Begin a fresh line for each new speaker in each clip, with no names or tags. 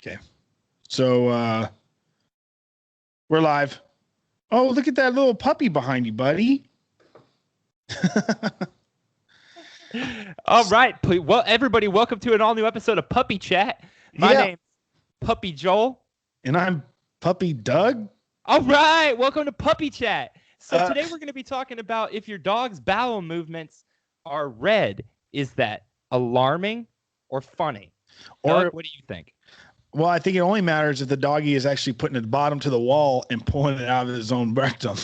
Okay. So we're live. Oh, look at that little puppy behind you, buddy.
All right. Well, everybody, welcome to an all-new episode of Puppy Chat. My name's Puppy Joel.
And I'm Puppy Doug.
All right. Welcome to Puppy Chat. So today we're going to be talking about if your dog's bowel movements are red, is that alarming or funny? Doug, what do you think?
Well, I think it only matters if the doggy is actually putting it bottom to the wall and pulling it out of his own rectum.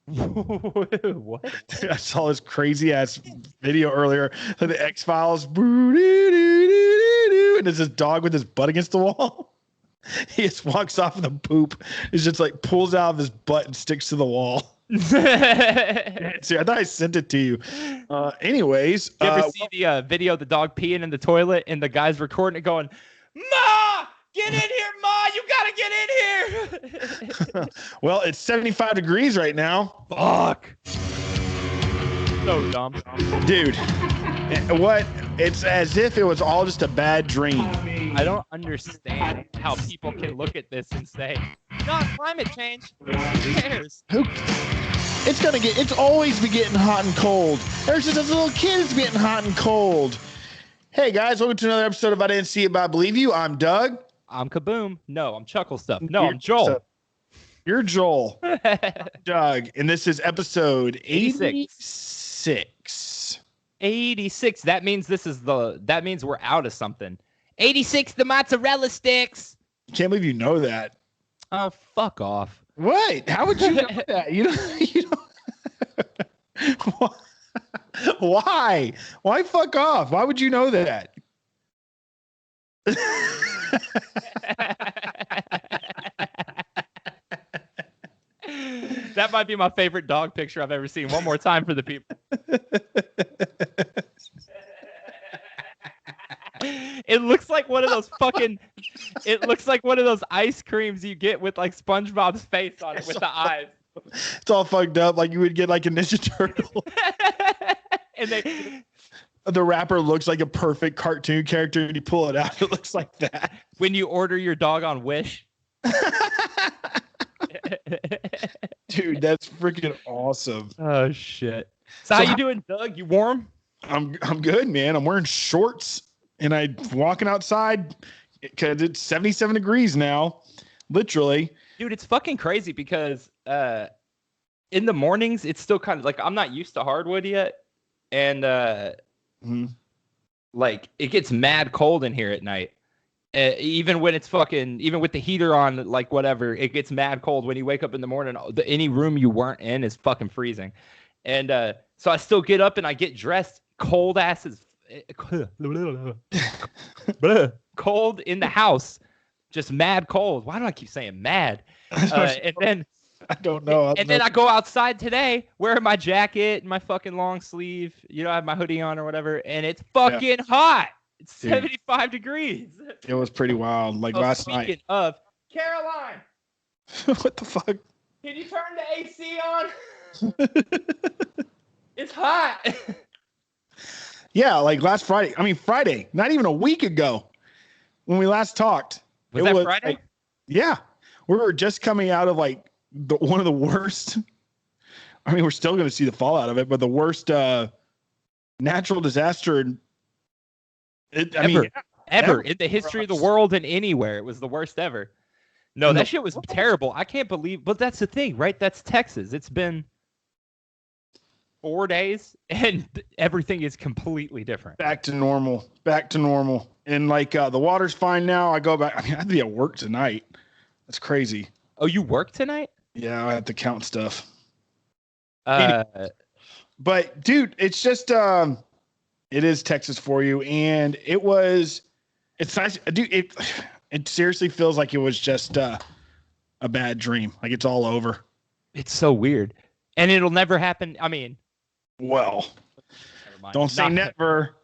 What?
I saw this crazy ass video earlier of the X-Files, and there's this dog with his butt against the wall. He just walks off of the poop. He just like pulls out of his butt and sticks to the wall. See, I thought I sent it to you. Anyways,
you ever see the video of the dog peeing in the toilet and the guy's recording it going, "Ma, get in here, Ma! You gotta get in here!"
Well, it's 75 degrees right now.
Fuck. So dumb,
dude. What? It's as if it was all just a bad dream.
I don't understand how people can look at this and say, "Not climate change. Who cares?"
It's always be getting hot and cold. Ever since I was a little kid, it's getting hot and cold. Hey guys, welcome to another episode of I Didn't See It, But I Believe You. I'm Doug.
I'm Kaboom. No, I'm Chuckle Stuff. No, I'm Joel.
You're Joel. Doug, and this is episode 86.
86. That means we're out of something. 86, the mozzarella sticks.
Can't believe you know that.
Oh, fuck off.
What? How would you know that? You don't. Why? Why fuck off? Why would you know that?
That might be my favorite dog picture I've ever seen. One more time for the people. It looks like one of those ice creams you get with like SpongeBob's face on it with the eyes.
It's all fucked up like you would get like a Ninja Turtle.
And
the wrapper looks like a perfect cartoon character and you pull it out, it looks like that.
When you order your dog on Wish.
Dude, that's freaking awesome.
Oh shit. So how you doing, Doug? You warm?
I'm good, man. I'm wearing shorts and I'm walking outside because it's 77 degrees now. Literally.
Dude, it's fucking crazy because in the mornings it's still kind of like I'm not used to hardwood yet. And like it gets mad cold in here at night. Even when it's even with the heater on, like whatever, it gets mad cold when you wake up in the morning. Any room you weren't in is fucking freezing. And so I still get up and I get dressed, cold asses, cold in the house, just mad cold. Why do I keep saying mad? And then
I don't know.
And then I go outside today wearing my jacket and my fucking long sleeve. You know, I have my hoodie on or whatever, and it's fucking hot. It's 75 degrees.
It was pretty wild. Like last night.
Speaking of, Caroline.
What the fuck?
Can you turn the AC on? It's hot.
Yeah, like last Friday. I mean, Friday, not even a week ago when we last talked.
Was that Friday?
Like, yeah. We were just coming out of like one of the worst. I mean, we're still going to see the fallout of it, but the worst natural disaster
ever in the history of the world and anywhere. It was the worst ever. No, that shit was terrible. I can't believe, but that's the thing, right? That's Texas. It's been 4 days and everything is completely different.
Back to normal. And like the water's fine now. I go back. I mean, I have to be at work tonight. That's crazy.
Oh, you work tonight?
Yeah, I have to count stuff. But dude, it's just it is Texas for you, and it's nice, dude. It seriously feels like it was just a bad dream. Like it's all over.
It's so weird, and it'll never happen. I mean,
well, don't say never.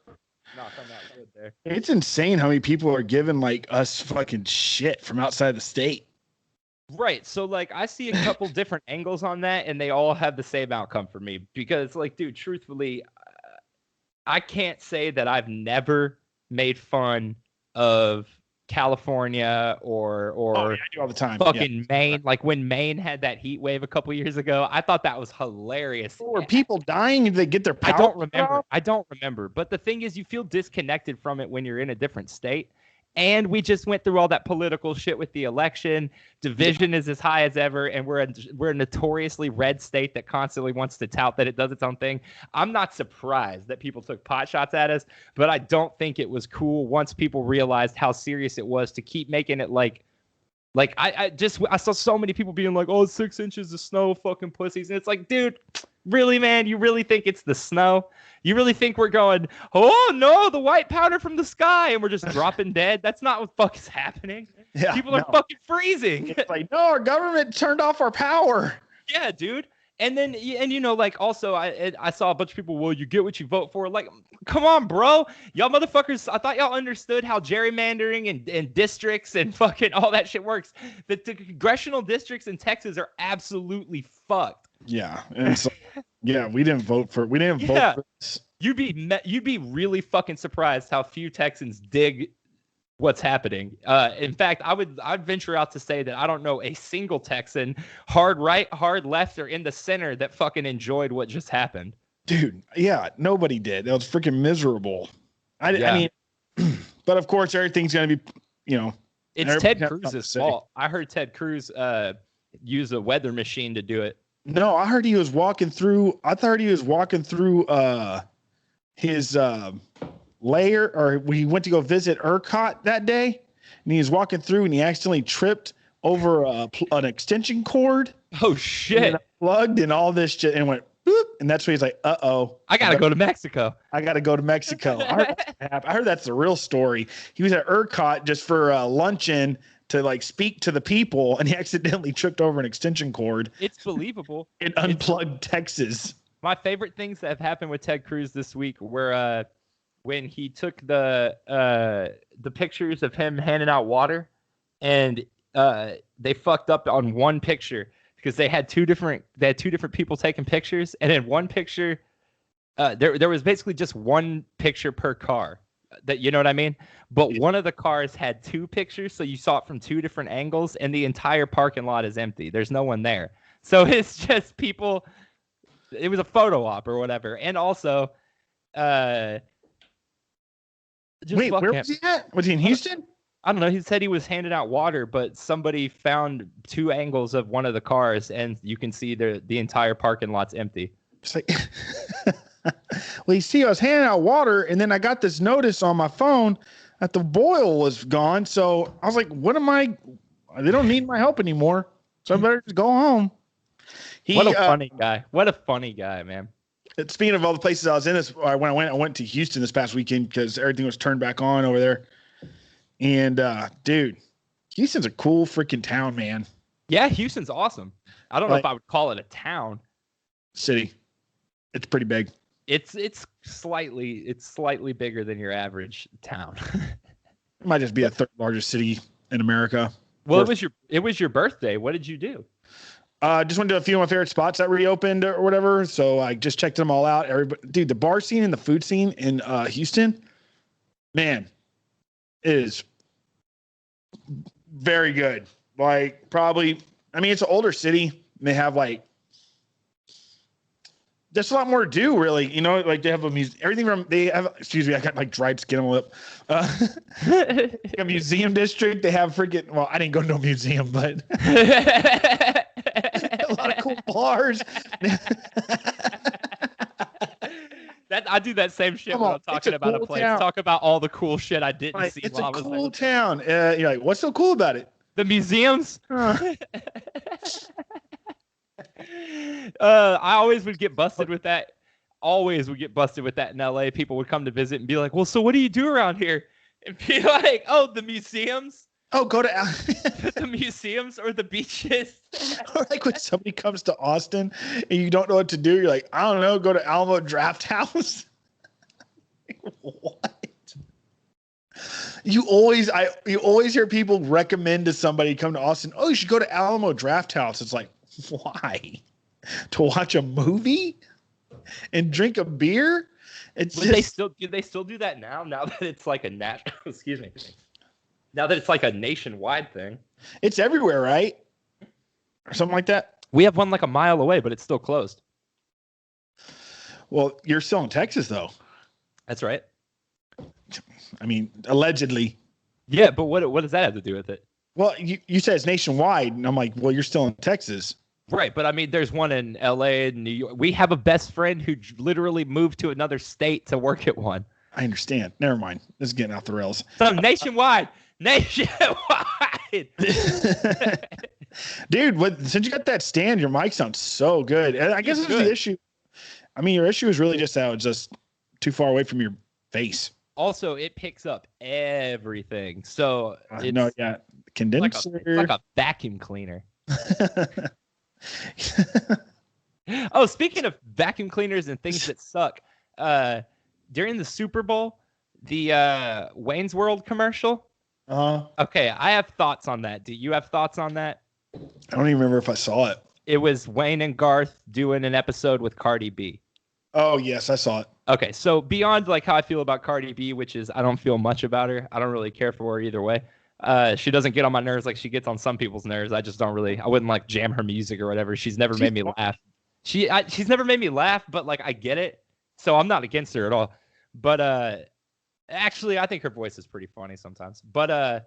Knock on that wood there.
It's insane how many people are giving like us fucking shit from outside the state.
Right. So like I see a couple different angles on that and they all have the same outcome for me because like, dude, truthfully, I can't say that I've never made fun of California or
I do all the time.
fucking Maine, like when Maine had that heat wave a couple years ago. I thought that was hilarious.
Were people dying? Did they get their power?
I don't remember. But the thing is, you feel disconnected from it when you're in a different state. And we just went through all that political shit with the election. Division is as high as ever, and we're a notoriously red state that constantly wants to tout that it does its own thing. I'm not surprised that people took pot shots at us, but I don't think it was cool once people realized how serious it was to keep making it like I saw so many people being like, oh, 6 inches of snow, fucking pussies. And it's like, dude, really, man? You really think it's the snow? You really think we're going, oh, no, the white powder from the sky, and we're just dropping dead? That's not what the fuck is happening. Yeah, people are fucking freezing.
It's like, no, our government turned off our power.
Yeah, dude. And then, and you know, like, also, I saw a bunch of people, well, you get what you vote for. Like, come on, bro. Y'all motherfuckers, I thought y'all understood how gerrymandering and districts and fucking all that shit works. The congressional districts in Texas are absolutely fucked.
Yeah. And so, yeah, we didn't vote for this.
You'd be really fucking surprised how few Texans dig what's happening. In fact, I'd venture out to say that I don't know a single Texan, hard right, hard left, or in the center, that fucking enjoyed what just happened.
Dude, yeah, nobody did. It was freaking miserable. I mean, but of course, everything's going to be, you know.
It's Ted Cruz's fault. I heard Ted Cruz use a weather machine to do it.
No, I heard he was walking through. I thought he was walking through his layer, or he went to go visit ERCOT that day, and he was walking through and he accidentally tripped over an extension cord.
Oh shit!
And plugged and all this shit and went boop, and that's when he's like,
I gotta go to Mexico.
I heard that's the real story. He was at ERCOT just for luncheon to like speak to the people, and he accidentally tripped over an extension cord.
It's believable.
In unplugged Texas.
My favorite things that have happened with Ted Cruz this week were when he took the pictures of him handing out water, and they fucked up on one picture because they had two different people taking pictures, and in one picture there was basically just one picture per car. That, you know what I mean? But one of the cars had two pictures, so you saw it from two different angles, and the entire parking lot is empty. There's no one there. So it's just people. It was a photo op or whatever. And also,
wait, where was he at? Was he in Houston?
I don't know. He said he was handing out water, but somebody found two angles of one of the cars, and you can see the entire parking lot's empty.
It's like, well, you see, I was handing out water, and then I got this notice on my phone that the boil was gone. So I was like, what am I? They don't need my help anymore. So I better just go home.
What a funny guy. What a funny guy, man.
Speaking of all the places I was in, I went to Houston this past weekend because everything was turned back on over there. And dude, Houston's a cool freaking town, man.
Yeah, Houston's awesome. I don't know if I would call it a town.
City. It's pretty big.
It's slightly bigger than your average town.
It might just be the third largest city in America.
Well, it was your birthday. What did you do?
Just went to a few of my favorite spots that reopened or whatever. So I just checked them all out. Dude, the bar scene and the food scene in Houston, man, is very good. Like, probably, I mean, it's an older city. And they have like, there's a lot more to do, really. You know, like they have everything from, they have, excuse me, I got like dried skin on my lip. A museum district. They have freaking, well, I didn't go to no museum, but a lot of cool bars.
I do that same shit when I'm talking about a place. Talk about all the cool shit I didn't see.
It's a cool town. You're like, what's so cool about it?
The museums. I always would get busted with that. Always would get busted with that in LA. People would come to visit and be like, well, so what do you do around here? And be like, oh, the museums.
Oh, go to
the museums or the beaches.
Or like when somebody comes to Austin and you don't know what to do, you're like, I don't know, go to Alamo Draft House. What? You always hear people recommend to somebody come to Austin, oh, you should go to Alamo Draft House. It's like, why? To watch a movie and drink a beer?
Do they still do that now that it's like a natural excuse me. Now that it's like a nationwide thing.
It's everywhere, right? Or something like that.
We have one like a mile away, but it's still closed.
Well, you're still in Texas, though.
That's right.
I mean, allegedly.
Yeah, but what does that have to do with it?
Well, you said it's nationwide, and I'm like, well, you're still in Texas.
Right, but I mean, there's one in L.A. and New York. We have a best friend who literally moved to another state to work at one.
I understand. Never mind. This is getting off the rails.
So nationwide.
Dude, since you got that stand, your mic sounds so good. And I guess it's the issue. I mean, your issue is really just how it's just too far away from your face.
Also, it picks up everything. So
condenser.
It's like a vacuum cleaner. Oh, speaking of vacuum cleaners and things that suck, during the Super Bowl, the Wayne's World commercial. Okay, I have thoughts on that. Do you have thoughts on that?
I don't even remember if I saw it.
It was Wayne and Garth doing an episode with Cardi B.
Oh, yes, I saw it.
Okay, so beyond like how I feel about Cardi B, which is I don't feel much about her. I don't really care for her either way. She doesn't get on my nerves like she gets on some people's nerves. I just don't really. I wouldn't like jam her music or whatever. She's never made me laugh. She's never made me laugh, but like I get it. So I'm not against her at all. But actually, I think her voice is pretty funny sometimes. But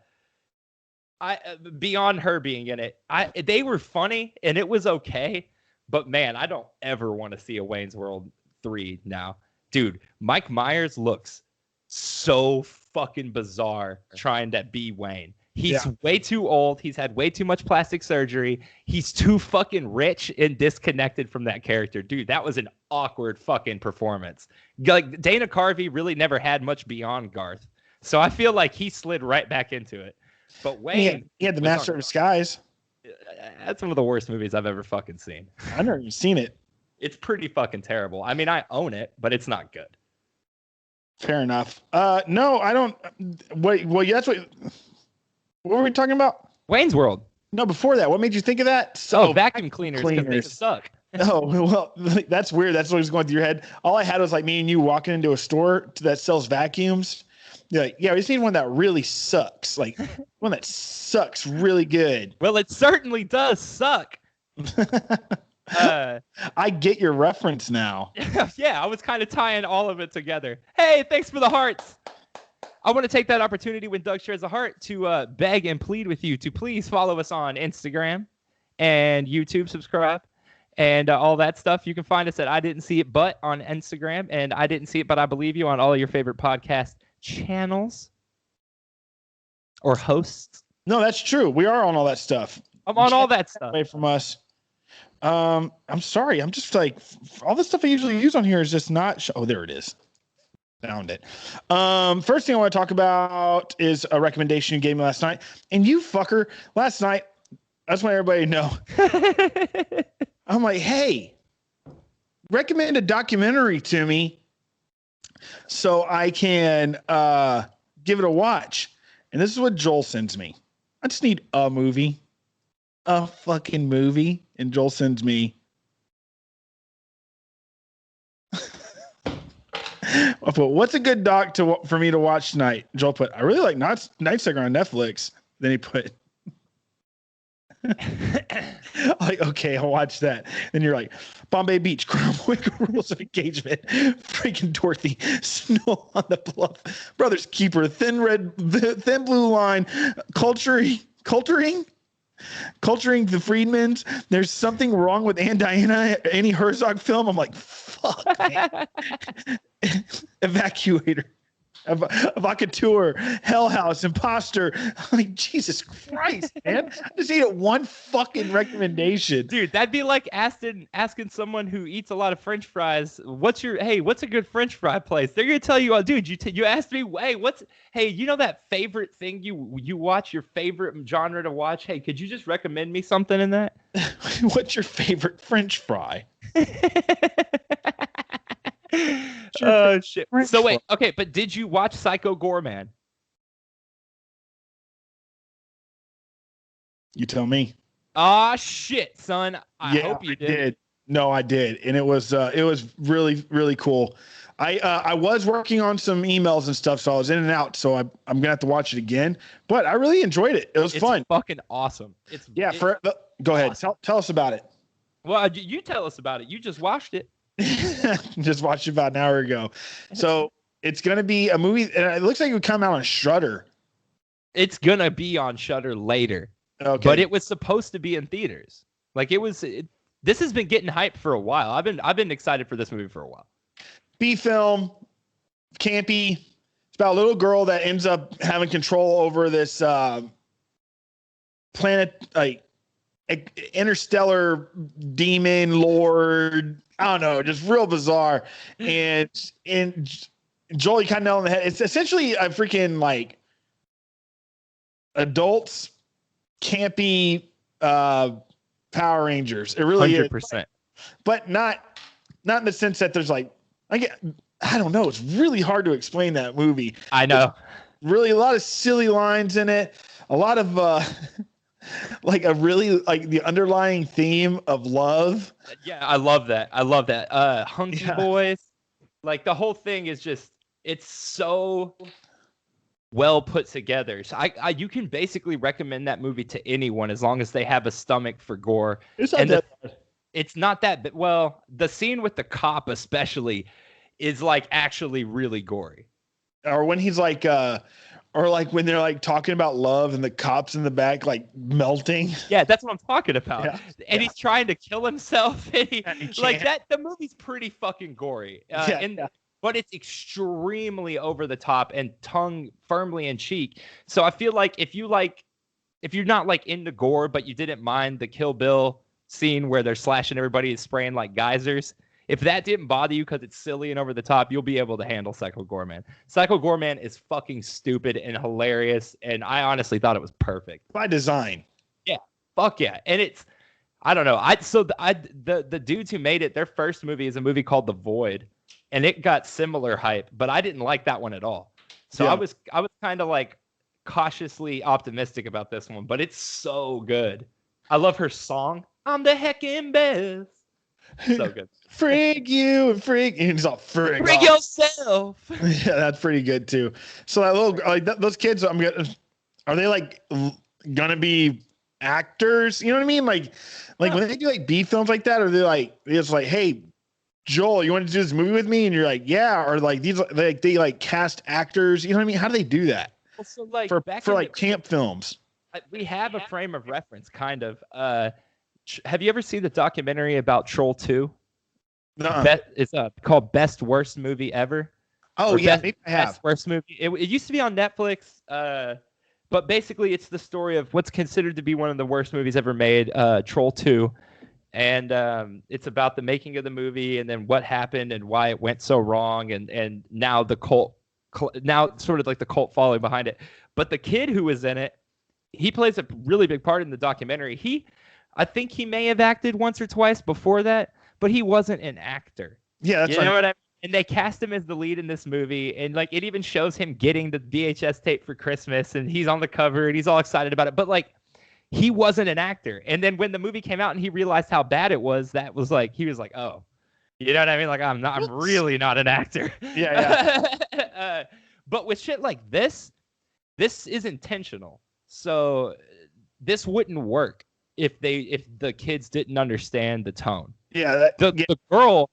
I beyond her being in it, they were funny and it was okay. But man, I don't ever want to see a Wayne's World 3 now. Dude, Mike Myers looks so fucking bizarre trying to be Wayne. He's way too old. He's had way too much plastic surgery. He's too fucking rich and disconnected from that character. Dude, that was an awkward fucking performance. Like Dana Carvey really never had much beyond Garth. So I feel like he slid right back into it. But Wayne...
He had the Master of Disguise.
That's one of the worst movies I've ever fucking seen.
I've never even seen it.
It's pretty fucking terrible. I mean, I own it, but it's not good.
Fair enough. No, I don't. Well, that's what were we talking about?
Wayne's World.
No, before that. What made you think of that?
Vacuum cleaners because they suck.
Oh, well, that's weird. That's what was going through your head. All I had was like me and you walking into a store that sells vacuums. You're like, yeah, we just need one that really sucks. Like one that sucks really good.
Well, it certainly does suck.
I get your reference now.
Yeah, I was kind of tying all of it together. Hey, thanks for the hearts. I want to take that opportunity when Doug shares a heart to beg and plead with you to please follow us on Instagram and YouTube, subscribe, and all that stuff. You can find us at I Didn't See It But on Instagram and I Didn't See It But I Believe You on all of your favorite podcast channels or hosts.
No, that's true. We are on all that stuff.
I'm on all that stuff.
Away from us. I'm sorry. I'm just like all the stuff I usually use on here is just not. Oh, there it is. Found it. First thing I want to talk about is a recommendation you gave me last night. And you fucker, last night, I just want everybody to know. I'm like, hey, recommend a documentary to me so I can give it a watch. And this is what Joel sends me. I just need a movie. A fucking movie. And Joel sends me I put, what's a good doc for me to watch tonight? Joel put, I really like Night Stalker on Netflix. Then he put, like, okay, I'll watch that. Then you're like, Bombay Beach, Rules of Engagement, freaking Dorothy, Snow on the Bluff, Brothers Keeper, Thin Blue Line, Culturing the Freedmans. There's something wrong with Annie Herzog film. I'm like, fuck, man. Evacuator, Evocateur, Hell House, Imposter. I'm like, Jesus Christ, man. I just need one fucking recommendation.
Dude, that'd be like asking someone who eats a lot of French fries, what's a good French fry place? They're gonna tell you, oh, dude, you asked me, hey, you know that favorite thing you watch, your favorite genre to watch? Hey, could you just recommend me something in that?
What's your favorite French fry?
Oh shit. So wait, okay, but did you watch Psycho Goreman?
You tell me.
Ah shit, son. I hope you did.
No, I did. And it was really, really cool. I was working on some emails and stuff, so I was in and out. So I'm gonna have to watch it again. But I really enjoyed it. It was fun.
Fucking awesome.
Go ahead. Tell us about it.
Well, you tell us about it. You just watched it.
Just watched it about an hour ago. So it's gonna be a movie, and it looks like it would come out on Shudder.
It's gonna be on Shudder later.
Okay.
But it was supposed to be in theaters. Like this has been getting hyped for a while. I've been excited for this movie for a while.
B film, campy. It's about a little girl that ends up having control over this planet, like interstellar demon lord. I don't know, just real bizarre. And Joel, you kind of nailed on the head. It's essentially a freaking like adults campy Power Rangers. It really
100%.
is, but not in the sense that there's like I don't know. It's really hard to explain that movie.
I know.
There's really a lot of silly lines in it. A lot of like a really like the underlying theme of love.
Yeah, I love that. Hunky Boys. Like the whole thing is just it's so well put together. So you can basically recommend that movie to anyone as long as they have a stomach for gore.
It's not that bad.
It's not that bad. Well, the scene with the cop especially is like actually really gory.
Or when he's like or like when they're like talking about love and the cops in the back like melting.
Yeah, that's what I'm talking about.
Yeah.
And he's trying to kill himself. And he like
can't.
that. The movie's pretty fucking gory. But it's extremely over the top and tongue firmly in cheek. So I feel like if you're not like into gore, but you didn't mind the Kill Bill scene where they're slashing everybody and spraying like geysers, if that didn't bother you because it's silly and over the top, you'll be able to handle Psycho Goreman. Psycho Goreman is fucking stupid and hilarious, and I honestly thought it was perfect
By design.
Yeah, fuck yeah. And I don't know. The dudes who made it, their first movie is a movie called The Void, and it got similar hype, but I didn't like that one at all. So I was kind of like cautiously optimistic about this one, but it's so good. I love her song. I'm the heckin' best. So good.
Frig you and frig. And he's all frig
yourself.
Yeah, that's pretty good too. So that little like those kids, are they like gonna be actors? You know what I mean? Like when they do like B films like that, or they're just like, hey, Joel, you want to do this movie with me? And you're like, yeah. Or like they like cast actors. You know what I mean? How do they do that?
Well, so like
for like camp films.
We have a frame of reference, kind of. Have you ever seen the documentary about Troll 2?
No.
It's called Best Worst Movie Ever.
Oh, yeah, maybe I have.
Best Worst Movie. It used to be on Netflix, but basically it's the story of what's considered to be one of the worst movies ever made, Troll 2. And it's about the making of the movie and then what happened and why it went so wrong and now the cult, now sort of like the cult following behind it. But the kid who was in it, he plays a really big part in the documentary. I think he may have acted once or twice before that, but he wasn't an actor.
Yeah, that's
you know what I mean? And they cast him as the lead in this movie, and like it even shows him getting the VHS tape for Christmas, and he's on the cover, and he's all excited about it. But like, he wasn't an actor. And then when the movie came out, and he realized how bad it was, that was like he was like, oh, you know what I mean? Like I'm really not an actor.
Yeah.
But with shit like this is intentional. So this wouldn't work if the kids didn't understand the tone.
Yeah.
The girl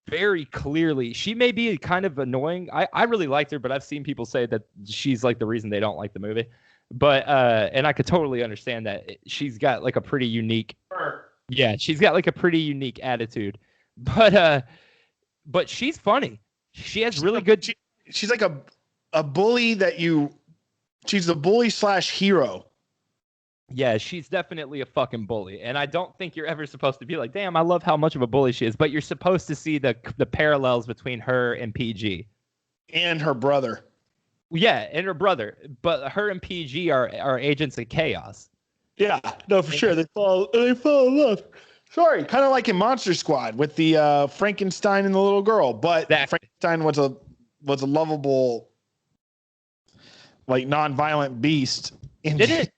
very clearly, she may be kind of annoying. I really liked her, but I've seen people say that she's like the reason they don't like the movie. But and I could totally understand that. She's got like a pretty unique she's got like a pretty unique attitude. But she's funny. She has really good
she's like a bully she's the bully / hero.
Yeah, she's definitely a fucking bully. And I don't think you're ever supposed to be like, damn, I love how much of a bully she is. But you're supposed to see the parallels between her and PG.
And her brother.
Yeah, and her brother. But her and PG are agents of chaos.
Yeah, no, for sure. They fall in love. Sorry, kind of like in Monster Squad with the Frankenstein and the little girl. But Frankenstein was a lovable, like non-violent beast.
Didn't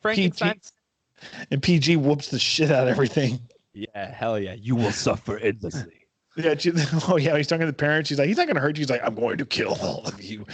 Frankenstein
and PG whoops the shit out of everything.
Yeah, hell yeah. You will suffer endlessly.
Yeah, oh yeah, he's talking to the parents. She's like, he's not gonna hurt you. He's like, I'm going to kill all of you.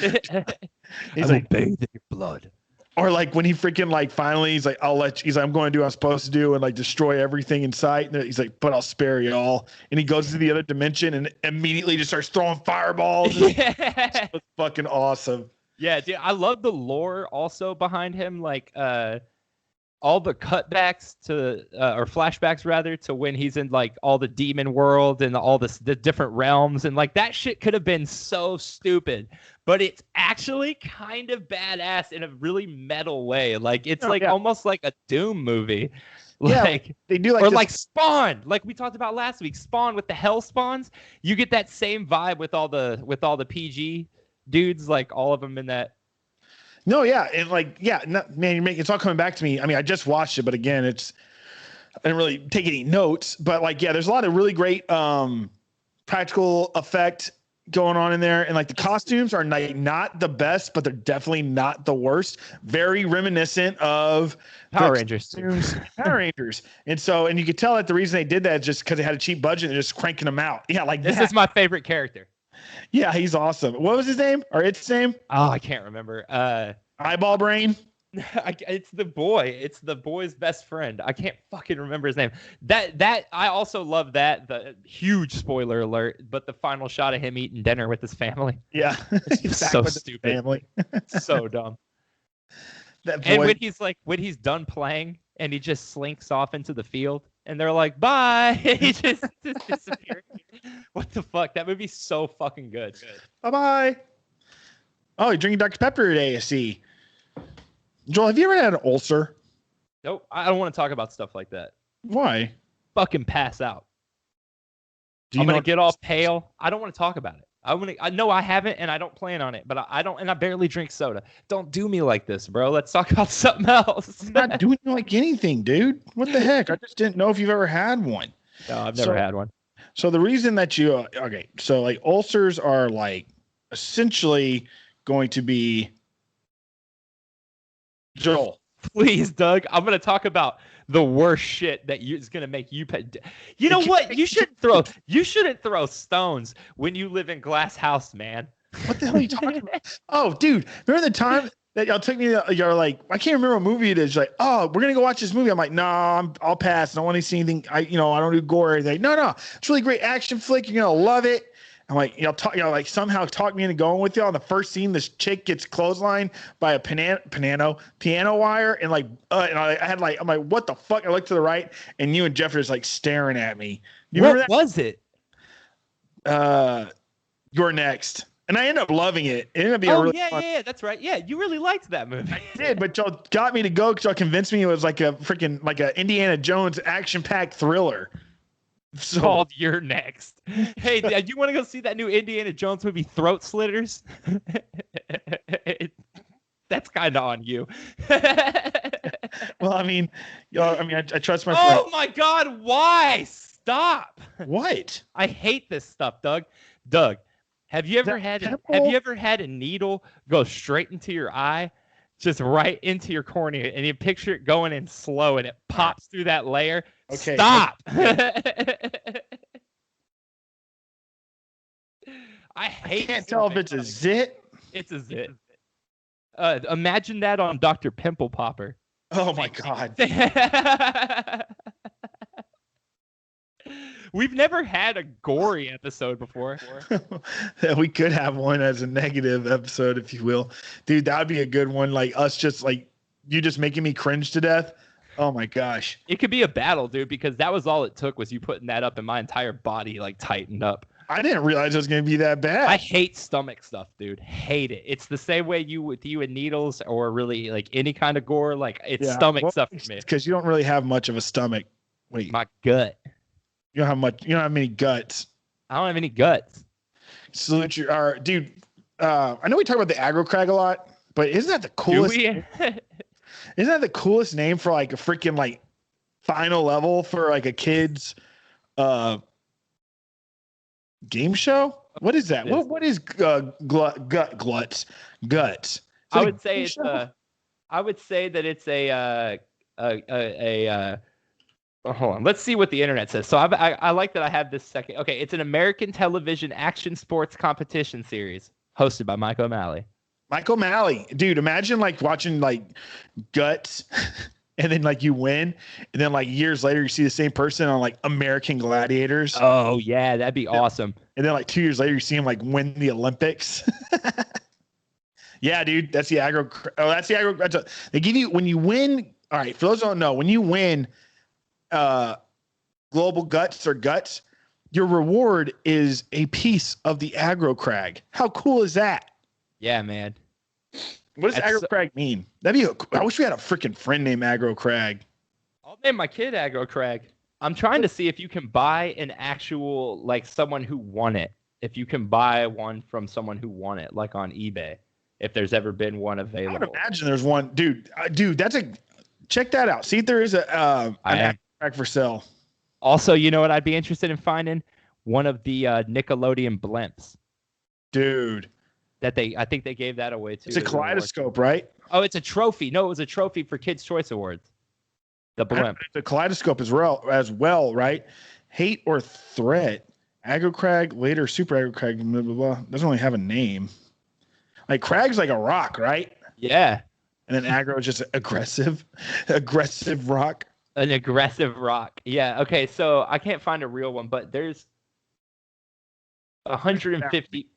He's like,
bathe in your blood.
or like when he freaking like finally he's like, he's like, I'm going to do what I'm supposed to do and like destroy everything in sight. And he's like, but I'll spare you all. And he goes to the other dimension and immediately just starts throwing fireballs.
Yeah.
It's fucking awesome.
Yeah, dude, I love the lore also behind him. Like, all the cutbacks to or flashbacks rather to when he's in like all the demon world and all the different realms, and like that shit could have been so stupid, but it's actually kind of badass in a really metal way. Like it's almost like a Doom movie. Like,
yeah, they do like
or like Spawn, like we talked about last week. Spawn with the Hell Spawns, you get that same vibe with all the PG dudes, like all of them in that.
No, yeah, and like, yeah, man, it's all coming back to me. I mean, I just watched it, but again, I didn't really take any notes. But like, yeah, there's a lot of really great practical effect going on in there, and like the costumes are not the best, but they're definitely not the worst. Very reminiscent of
Power Rangers.
Power Rangers, and you could tell that the reason they did that is just because they had a cheap budget and just cranking them out. Yeah, like
this is my favorite character.
Yeah, he's awesome. What was his name or its name?
Oh, I can't remember.
Eyeball Brain.
It's the boy. It's the boy's best friend. I can't fucking remember his name. That I also love that. The huge spoiler alert, but the final shot of him eating dinner with his family.
Yeah,
it's so stupid.
Family.
So dumb.
That boy.
And when he's done playing and he just slinks off into the field and they're like, bye. He just disappeared. What the fuck? That movie's so fucking good.
Bye bye. Oh, you're drinking Dr. Pepper today, I see. Joel, have you ever had an ulcer?
Nope. I don't want to talk about stuff like that.
Why?
Fucking pass out.
I'm
gonna get all pale. I don't want to talk about it. I know I haven't, and I don't plan on it, but I don't, and I barely drink soda. Don't do me like this, bro. Let's talk about something else.
I'm not doing like anything, dude. What the heck? I just didn't know if you've ever had one.
No, I've never had one.
So the reason that so like ulcers are like essentially going to be Joel.
Please, Doug. I'm gonna talk about the worst shit that is gonna make you pay. You know what? You shouldn't throw stones when you live in glass house, man.
What the hell are you talking about? Oh, dude, remember the time that y'all took me? You're like, I can't remember what movie it is. You're like, oh, we're gonna go watch this movie. I'm like, no, I'll pass. I don't want to see anything. I don't do gore or anything. No, it's a really great action flick. You're gonna love it. I'm like, like somehow talk me into going with y'all. In the first scene, this chick gets clotheslined by a piano wire, and like, and I had like, I'm like, what the fuck? I look to the right, and you and Jeff are just like staring at me.
What was it?
You're Next. And I ended up loving it. It ended up being really fun.
Yeah, that's right. Yeah, you really liked that movie.
I did, but y'all got me to go because y'all convinced me it was like a freaking like a Indiana Jones action-packed thriller.
So, called You're Next. Hey, do you want to go see that new Indiana Jones movie, Throat Slitters? That's kind of on you.
Well, I mean, I trust my
friend.
Oh
my God, why? Stop.
What?
I hate this stuff, Doug. Doug, have you ever had a needle go straight into your eye? Just right into your cornea, and you picture it going in slow, and it pops through that layer.
Okay.
Stop. I
can't tell if it's a zit.
It's a zit. Imagine that on Dr. Pimple Popper.
Oh my God.
We've never had a gory episode before.
We could have one as a negative episode, if you will. Dude, that would be a good one. Like us just like you just making me cringe to death. Oh my gosh.
It could be a battle, dude, because that was all it took was you putting that up and my entire body like tightened up.
I didn't realize it was going to be that bad.
I hate stomach stuff, dude. Hate it. It's the same way with you and needles or really like any kind of gore. Like it's stomach stuff for me.
Because you don't really have much of a stomach. Wait.
My gut.
You don't have much. You don't have many guts.
I don't have any guts.
Salute your, dude. I know we talk about the aggro crag a lot, but isn't that the coolest? Isn't that the coolest name for like a freaking like final level for like a kid's game show? What is that? What is guts?
I would say it's I would say that it's a Oh, hold on. Let's see what the internet says. So I like that I have this second. Okay, it's an American television action sports competition series hosted by Mike O'Malley.
Mike O'Malley, dude, imagine like watching like Guts and then like you win and then like years later you see the same person on like American Gladiators.
Oh yeah, that'd be awesome.
And then like 2 years later you see him like win the Olympics. Yeah, dude, that's the aggro. Oh, that's the aggro. They give you when you win. All right, for those who don't know, when you win Global Guts or Guts, your reward is a piece of the aggro crag. How cool is that?
Yeah, man.
What does aggro crag mean? I wish we had a freaking friend named Aggro Crag.
I'll name my kid Aggro Crag. I'm trying to see if you can buy an actual, like, someone who won it. If you can buy one from someone who won it, like on eBay, if there's ever been one available.
I would imagine there's one, dude. Check that out. See if there is an Aggro Crag for sale.
Also, you know what I'd be interested in finding? One of the Nickelodeon blimps.
Dude.
I think they gave that away too.
It's a kaleidoscope, right?
Oh, it's a trophy. No, it was a trophy for Kids' Choice Awards. The blimp.
The kaleidoscope as well, right? Hate or threat. Aggro Crag, later Super Aggro Crag, blah, blah, blah. Doesn't really have a name. Like Crag's like a rock, right?
Yeah.
And then aggro is just aggressive rock.
An aggressive rock. Yeah. Okay. So I can't find a real one, but there's 150.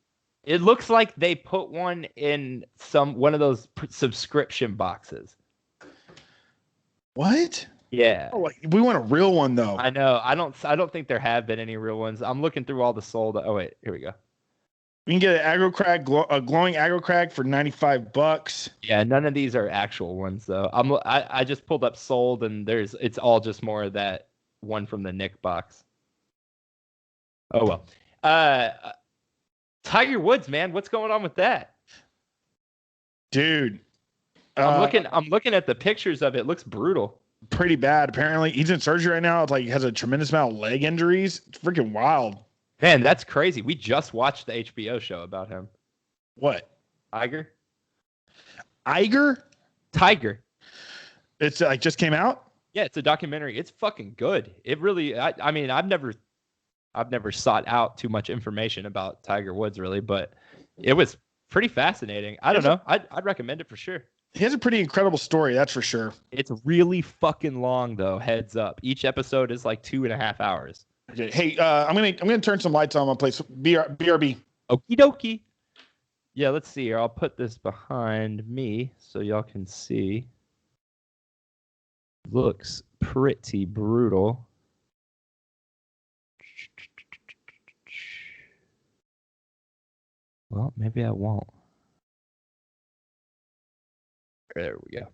It looks like they put one in one of those subscription boxes.
What?
Yeah.
Oh, we want a real one though.
I know. I don't think there have been any real ones. I'm looking through all the sold. Oh wait, here we go.
We can get an aggro crag, a glowing aggro crag for $95.
Yeah, none of these are actual ones though. I just pulled up sold and it's all just more of that one from the Nick box. Oh well. Tiger Woods, man, what's going on with that?
Dude.
I'm looking at the pictures of it. It looks brutal.
Pretty bad. Apparently, he's in surgery right now. It's like he has a tremendous amount of leg injuries. It's freaking wild.
Man, that's crazy. We just watched the HBO show about him.
What?
Tiger?
Tiger. It's like just came out?
Yeah, it's a documentary. It's fucking good. It really I mean, I've never sought out too much information about Tiger Woods really, but it was pretty fascinating. I don't know. I'd recommend it for sure.
He has a pretty incredible story, that's for sure.
It's really fucking long though, heads up. Each episode is like 2.5 hours.
Okay. Hey, I'm gonna turn some lights on my place. BRB.
Okie dokie. Yeah, let's see here. I'll put this behind me so y'all can see. Looks pretty brutal. Well, maybe I won't. There we go.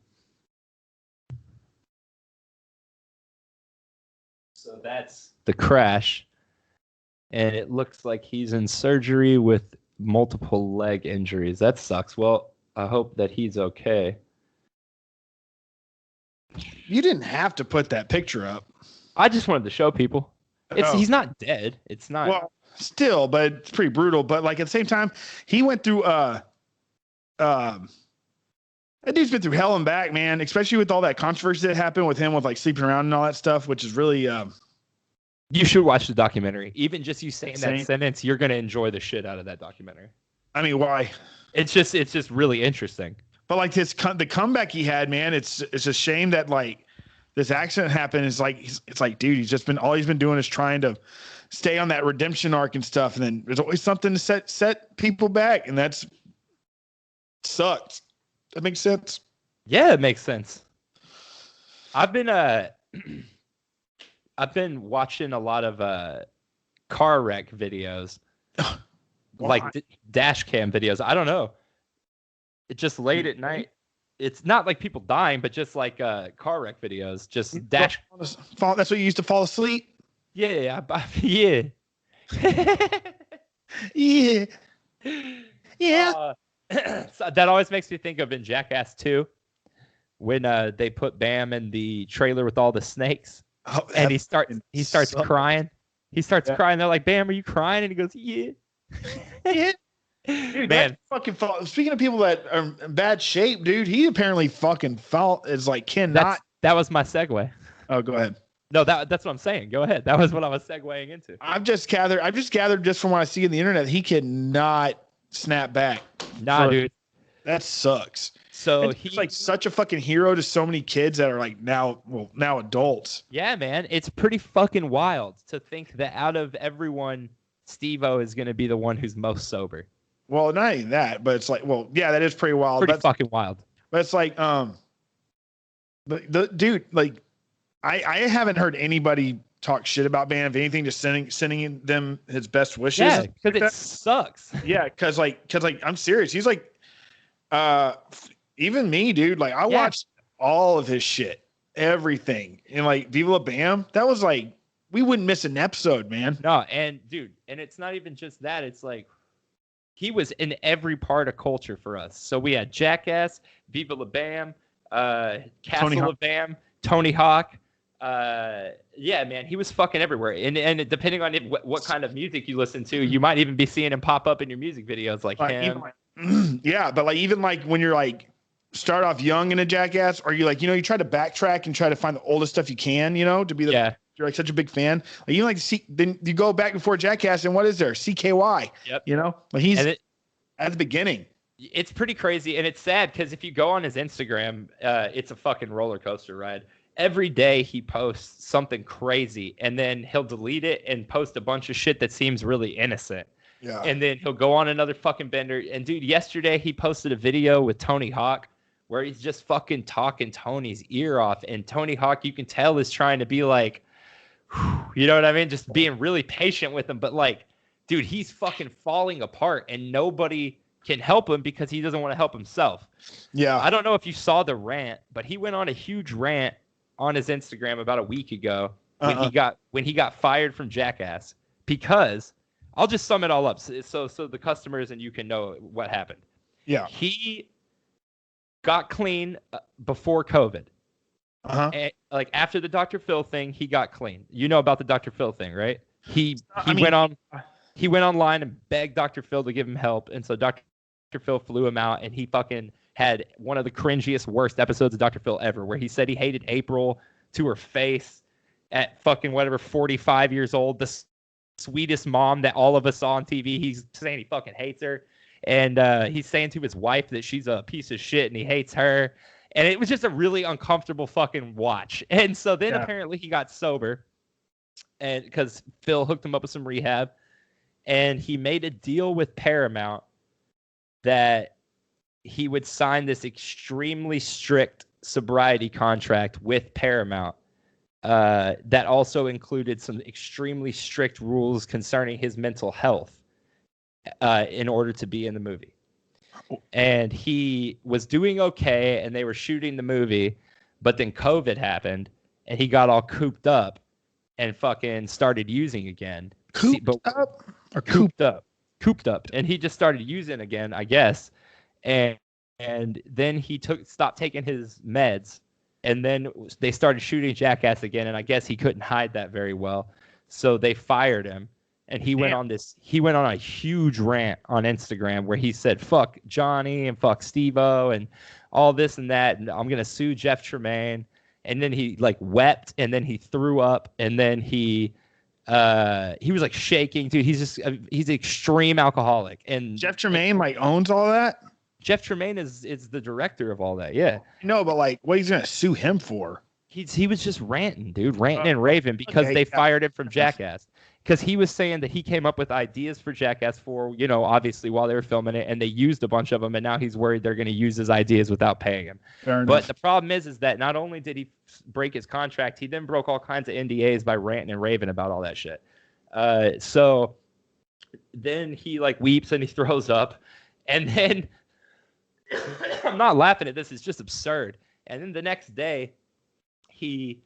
So that's the crash. And it looks like he's in surgery with multiple leg injuries. That sucks. Well, I hope that he's okay.
You didn't have to put that picture up.
I just wanted to show people. He's not dead. It's not.
Well, still, but it's pretty brutal. But like at the same time, he went through that dude's been through hell and back, man, especially with all that controversy that happened with him with like sleeping around and all that stuff, which is really
you should watch the documentary. Even just you saying that sentence, you're gonna enjoy the shit out of that documentary.
I mean, why?
It's just really interesting.
But like the comeback he had, man, it's a shame that like this accident happened. It's like, dude, all he's been doing is trying to stay on that redemption arc and stuff, and then there's always something to set people back, and that's sucks. That makes sense.
Yeah, it makes sense. I've been watching a lot of car wreck videos, like dash cam videos. I don't know. It's just late at night. It's not like people dying, but just like car wreck videos. Just dash.
That's what you used to fall asleep.
Yeah, yeah,
yeah, yeah.
So that always makes me think of in Jackass 2 when they put Bam in the trailer with all the snakes, and he starts crying. He starts crying. They're like, "Bam, are you crying?" And he goes, "Yeah."
Yeah. Dude, man, fucking fall. Speaking of people that are in bad shape, dude, he apparently fucking felt is like cannot.
That was my segue.
Oh, go ahead.
No, that's what I'm saying. Go ahead. That was what I was segueing into.
I've just gathered just from what I see on the internet, he cannot snap back.
Nah, dude.
That sucks.
So
he's like such a fucking hero to so many kids that are like now adults.
Yeah, man. It's pretty fucking wild to think that out of everyone, Steve-O is going to be the one who's most sober.
Well, not even that, but it's like, well, yeah, that is pretty wild.
Pretty fucking wild.
But it's like, the dude, like, I haven't heard anybody talk shit about Bam. If anything, just sending them his best wishes.
Yeah, because it sucks.
Yeah, because I'm serious. He's like, even me, dude. Like, I watched all of his shit, everything, and like Viva La Bam. That was like, we wouldn't miss an episode, man.
No, and dude, and it's not even just that. It's like he was in every part of culture for us. So we had Jackass, Viva La Bam, Castle of Bam, Tony Hawk. Yeah, man, he was fucking everywhere. And depending on what kind of music you listen to, you might even be seeing him pop up in your music videos like him.
Yeah, but like even like when you're like start off young in a Jackass, or you like, you try to backtrack and try to find the oldest stuff you can, to be the you're like such a big fan. Like you like to see, then you go back before Jackass, and what is there? CKY.
Yep.
Like he's at the beginning.
It's pretty crazy, and it's sad because if you go on his Instagram, it's a fucking roller coaster ride. Every day he posts something crazy, and then he'll delete it and post a bunch of shit that seems really innocent.
Yeah.
And then he'll go on another fucking bender. And dude, yesterday he posted a video with Tony Hawk where he's just fucking talking Tony's ear off. And Tony Hawk, you can tell, is trying to be like, you know what I mean? Just being really patient with him. But like, dude, he's fucking falling apart, and nobody can help him because he doesn't want to help himself.
Yeah.
I don't know if you saw the rant, but he went on a huge rant on his Instagram about a week ago when he got fired from Jackass, because I'll just sum it all up so the customers and you can know what happened.
Yeah.
He got clean before COVID. And, like after the Dr. Phil thing, he got clean. You know about the Dr. Phil thing, right? He went online and begged Dr. Phil to give him help, and so Dr. Phil flew him out, and he fucking had one of the cringiest, worst episodes of Dr. Phil ever, where he said he hated April to her face at fucking 45 years old. The sweetest mom that all of us saw on TV. He's saying he fucking hates her. And he's saying to his wife that she's a piece of shit and he hates her. And it was just a really uncomfortable fucking watch. And so then apparently he got sober, and because Phil hooked him up with some rehab, and he made a deal with Paramount that he would sign this extremely strict sobriety contract with Paramount that also included some extremely strict rules concerning his mental health in order to be in the movie. And he was doing okay, and they were shooting the movie, but then COVID happened, and he got all cooped up and fucking started using again.
Cooped
up. And he just started using again, I guess. And then he stopped taking his meds, and then they started shooting Jackass again, and I guess he couldn't hide that very well. So they fired him, and he went on a huge rant on Instagram where he said, fuck Johnny and fuck Steve-O and all this and that, and I'm going to sue Jeff Tremaine. And then he like wept, and then he threw up, and then he was like shaking, dude. He's an extreme alcoholic. And
Jeff Tremaine like owns all that?
Jeff Tremaine is the director of all that. Yeah.
No, but like, what he's gonna sue him for?
He was just ranting and raving because they fired him from Jackass. Because he was saying that he came up with ideas for Jackass 4, obviously while they were filming it, and they used a bunch of them, and now he's worried they're going to use his ideas without paying him. But the problem is that not only did he break his contract, he then broke all kinds of NDAs by ranting and raving about all that shit. So then he like weeps and he throws up, and then I'm not laughing at this, it's just absurd. And then the next day, he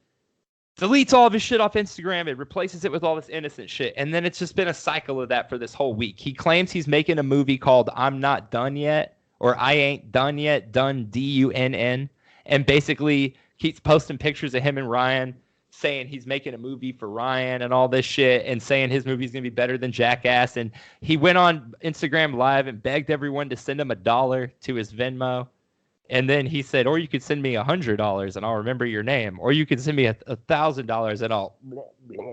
deletes all of his shit off Instagram. It replaces it with all this innocent shit. And then it's just been a cycle of that for this whole week. He claims he's making a movie called I'm Not Done Yet, or I Ain't Done Yet, done DUNN. And basically keeps posting pictures of him and Ryan, saying he's making a movie for Ryan and all this shit, and saying his movie's going to be better than Jackass. And he went on Instagram Live and begged everyone to send him $1 to his Venmo. And then he said, or you could send me $100 and I'll remember your name, or you could send me $1,000 and I'll.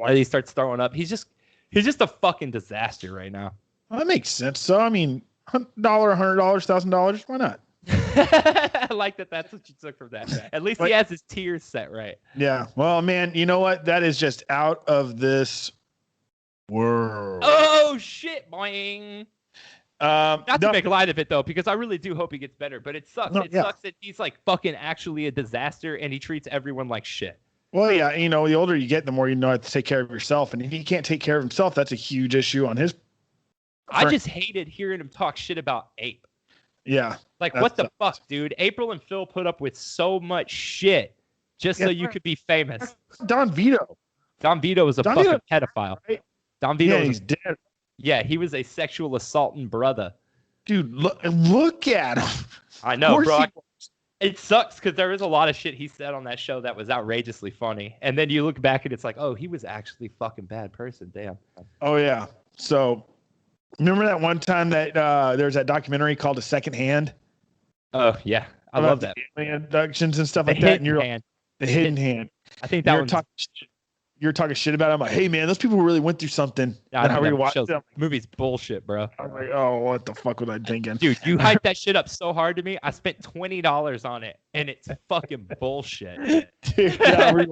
And he starts throwing up. He's just a fucking disaster right now.
Well, that makes sense. So I mean, $100, $1,000, why not?
I like that. That's what you took from that. At least he has his tiers set right.
Yeah. Well, man, you know what? That is just out of this world.
Oh shit, boing. Not to
no,
make light of it though, because I really do hope he gets better. But it sucks. It sucks that he's like fucking actually a disaster, and he treats everyone like shit.
Well, yeah, you know, the older you get, the more you know how to take care of yourself, and if he can't take care of himself, that's a huge issue on his.
I just hated hearing him talk shit about Ape.
Yeah.
Like, what the fuck, dude? April and Phil put up with so much shit just so you could be famous.
Don Vito.
Don Vito was a fucking pedophile.
Right?
Don Vito
he's dead.
Yeah, he was a sexual assaulting brother.
Dude, look at him.
I know, bro. It sucks because there was a lot of shit he said on that show that was outrageously funny. And then you look back and it's like, oh, he was actually a fucking bad person. Damn.
Oh, yeah. So, remember that one time that there's that documentary called A Second Hand?
Oh, yeah. I love that.
Abductions and stuff like that. And the hidden hand.
I think that was.
You're talking shit about it. I'm like, hey, man, those people really went through something.
I rewatched it. Movie's bullshit, bro.
I'm like, oh, what the fuck was I thinking?
Dude, you hyped that shit up so hard to me. I spent $20 on it, and it's fucking bullshit.
Dude, yeah,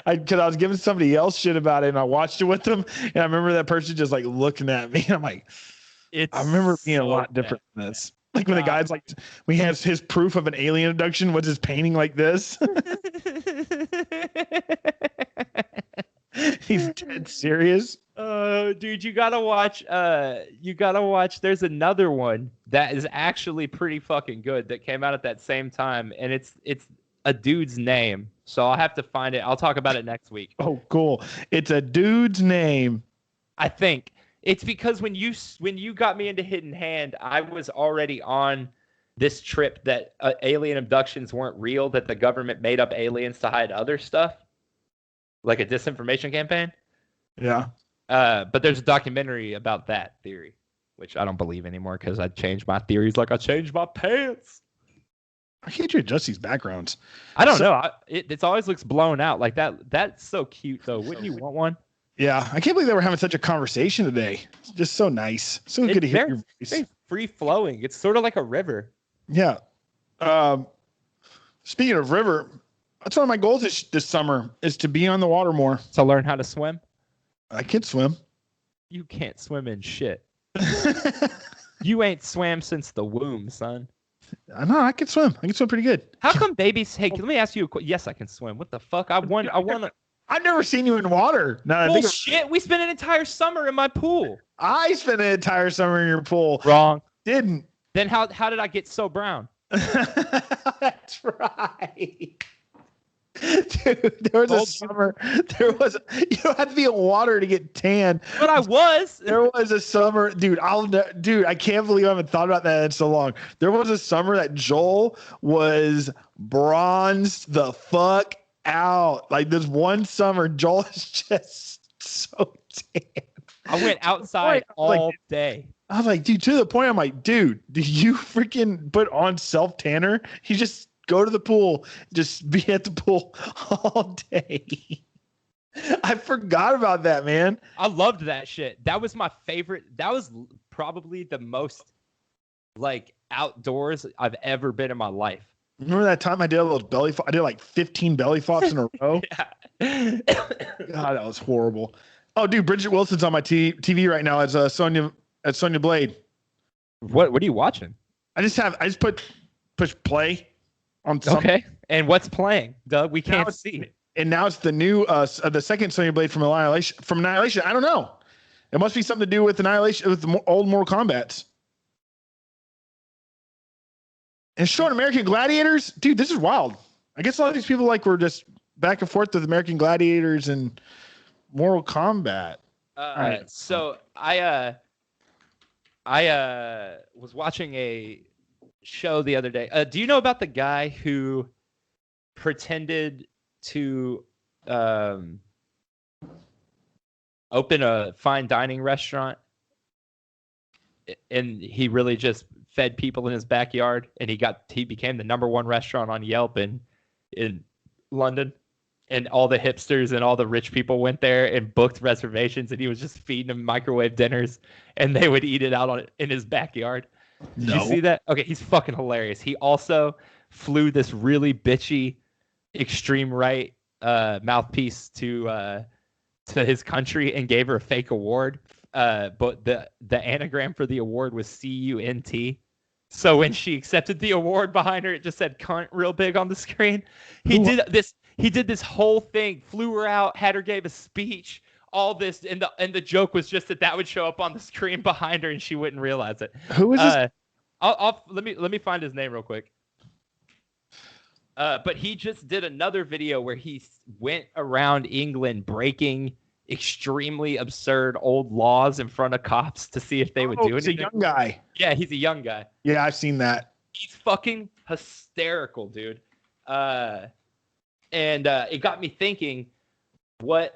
because I was giving somebody else shit about it, and I watched it with them, and I remember that person just like looking at me. And I'm like, I remember it being a lot different than this. Like when the guy's like, we have his proof of an alien abduction was his painting like this. He's dead serious.
Dude, you gotta watch. There's another one that is actually pretty fucking good that came out at that same time, and it's a dude's name. So I'll have to find it. I'll talk about it next week.
Oh, cool. It's a dude's name.
I think it's because when you got me into Hidden Hand, I was already on this trip that alien abductions weren't real, that the government made up aliens to hide other stuff, like a disinformation campaign.
Yeah.
But there's a documentary about that theory, which I don't believe anymore because I changed my theories like I changed my pants.
I can't you adjust these backgrounds?
I don't know. It always looks blown out like that. That's so cute though. Wouldn't you want one?
Yeah, I can't believe they were having such a conversation today. It's just so nice. So good to hear your voice.
Very free flowing. It's sort of like a river.
Yeah. Speaking of river, that's one of my goals this summer is to be on the water more.
To learn how to swim?
I can swim.
You can't swim in shit. You ain't swam since the womb, son.
I know I can swim. I can swim pretty good.
How come babies? Hey, let me ask you a question. Yes, I can swim. What the fuck? I want to.
I've never seen you in water.
Bullshit. We spent an entire summer in my pool.
I spent an entire summer in your pool.
Wrong.
Didn't.
Then how did I get so brown?
That's right. Dude, there was a summer. You don't have to be in water to get tan.
But I was.
There was a summer, dude. I can't believe I haven't thought about that in so long. There was a summer that Joel was bronzed the fuck out. Like this one summer, Joel is just so tan.
I went outside all day.
I was like, dude, to the point, I'm like, dude, do you freaking put on self tanner? You just go to the pool, just be at the pool all day. I forgot about that, man.
I loved that shit. That was my favorite. That was probably the most like outdoors I've ever been in my life.
Remember that time I did I did like 15 belly flops in a row. God, that was horrible. Oh, dude, Bridget Wilson's on my TV right now as Sonya Blade.
What are you watching?
I just push play on something.
Okay. And what's playing, Doug? We can't see.
And now it's the new the second Sonya Blade from Annihilation. I don't know. It must be something to do with Annihilation, with the old Mortal Kombat's. And showing American Gladiators, dude, this is wild. I guess a lot of these people were just back and forth with American Gladiators and Mortal Kombat.
Right. So I was watching a show the other day. Do you know about the guy who pretended to open a fine dining restaurant and he really just fed people in his backyard, and he became the #1 restaurant on Yelp in London, and all the hipsters and all the rich people went there and booked reservations, and he was just feeding them microwave dinners, and they would eat it out in his backyard. Did you see that? Okay, he's fucking hilarious. He also flew this really bitchy extreme right mouthpiece to his country and gave her a fake award. But the anagram for the award was CUNT. So when she accepted the award behind her, it just said "cunt" real big on the screen. He did this whole thing, flew her out, had her give a speech, all this, and the joke was just that would show up on the screen behind her and she wouldn't realize it.
Who is this?
Let me find his name real quick. But he just did another video where he went around England breaking extremely absurd old laws in front of cops to see if they would do anything.
He's a young guy.
Yeah, he's a young guy.
Yeah, I've seen that.
He's fucking hysterical, dude. And it got me thinking, his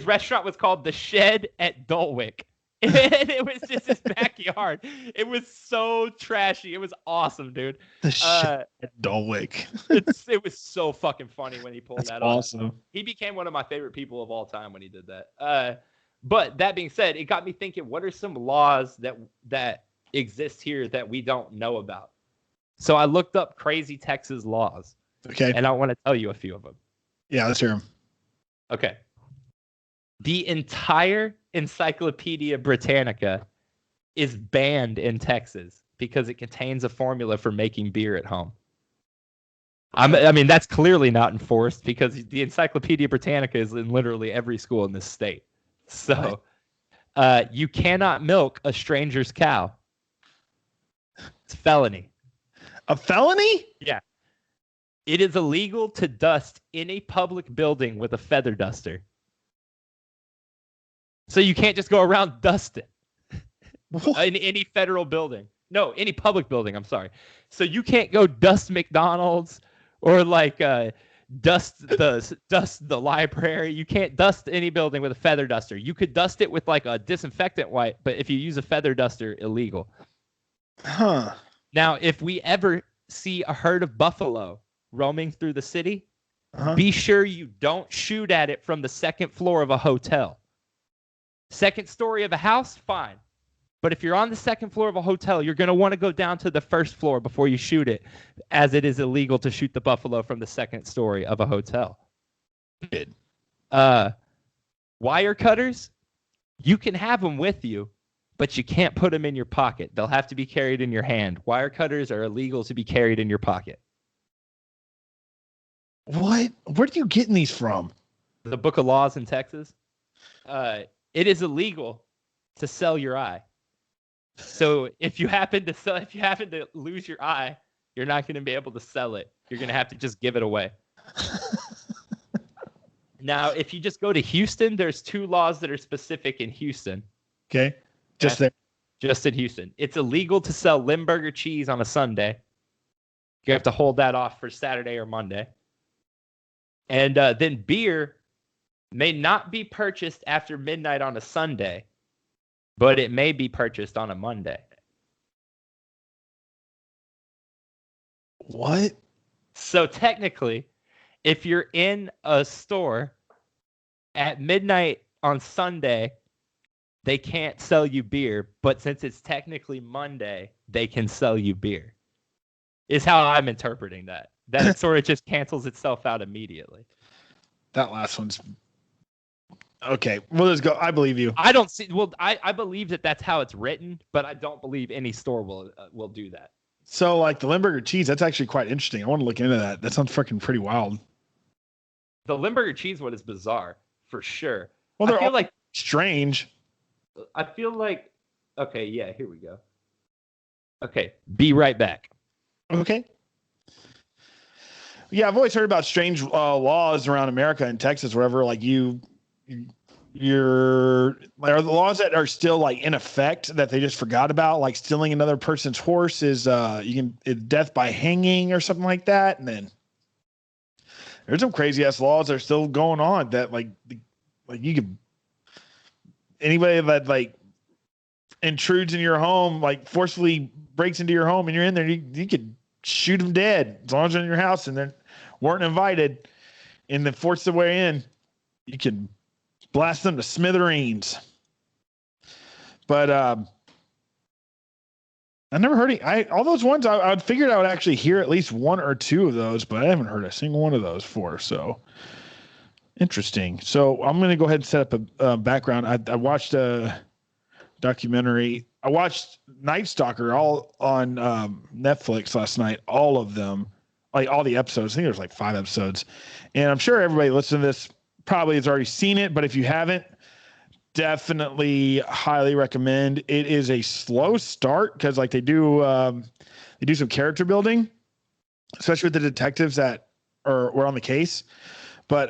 restaurant was called The Shed at Dulwich. And it was just his backyard. It was so trashy. It was awesome, dude.
The Shed at Dulwich.
It was so fucking funny when he pulled that off.
Awesome.
He became one of my favorite people of all time when he did that. But that being said, it got me thinking, what are some laws that exist here that we don't know about? So I looked up crazy Texas laws.
Okay.
And I want to tell you a few of them.
Yeah, let's hear them.
Okay. The entire Encyclopedia Britannica is banned in Texas because it contains a formula for making beer at home. I mean, that's clearly not enforced because the Encyclopedia Britannica is in literally every school in this state. So you cannot milk a stranger's cow. It's felony.
A felony?
Yeah. It is illegal to dust in a public building with a feather duster. So you can't just go around dusting in any federal building. No, any public building, I'm sorry. So you can't go dust McDonald's or dust the library. You can't dust any building with a feather duster. You could dust it with like a disinfectant wipe, but if you use a feather duster, illegal.
Huh.
Now, if we ever see a herd of buffalo roaming through the city, be sure you don't shoot at it from the second floor of a hotel. Second story of a house, fine. But if you're on the second floor of a hotel, you're going to want to go down to the first floor before you shoot it, as it is illegal to shoot the buffalo from the second story of a hotel.
Good.
Wire cutters, you can have them with you, but you can't put them in your pocket. They'll have to be carried in your hand. Wire cutters are illegal to be carried in your pocket.
What? Where are you getting these from?
The Book of Laws in Texas. It is illegal to sell your eye. So if you happen to lose your eye, you're not going to be able to sell it. You're going to have to just give it away. Now, if you just go to Houston, there's 2 laws that are specific in Houston.
Okay. Just
in Houston. It's illegal to sell Limburger cheese on a Sunday. You have to hold that off for Saturday or Monday. And then beer may not be purchased after midnight on a Sunday, but it may be purchased on a Monday.
What?
So technically, if you're in a store at midnight on Sunday, they can't sell you beer, but since it's technically Monday, they can sell you beer. Is how I'm interpreting that. That it sort of just cancels itself out immediately.
That last one's okay. Well, let's go. I believe you.
I don't see. Well, I believe that's how it's written, but I don't believe any store will do that.
So, like the Limburger cheese, that's actually quite interesting. I want to look into that. That sounds freaking pretty wild.
The Limburger cheese one is bizarre for sure.
Well, they're
I feel
all
like
strange.
I feel like okay, yeah. Here we go. Okay, be right back.
Okay. Yeah, I've always heard about strange laws around America and Texas, wherever like are the laws that are still like in effect that they just forgot about, like stealing another person's horse is death by hanging or something like that. And then there's some crazy ass laws that are still going on that like you could anybody that like intrudes in your home, like forcefully breaks into your home and you're in there, you could shoot them dead as long as they're in your house and they weren't invited and then force their way in. You could blast them to smithereens. But I never heard all those ones. I figured I would actually hear at least one or two of those, but I haven't heard a single one of those before. So interesting. So I'm going to go ahead and set up a background. I watched a documentary. I watched Night Stalker all on Netflix last night. All of them, like all the episodes. I think there's like 5 episodes, and I'm sure everybody listening to this probably has already seen it. But if you haven't, definitely highly recommend. It is a slow start because like they do some character building, especially with the detectives that were on the case. But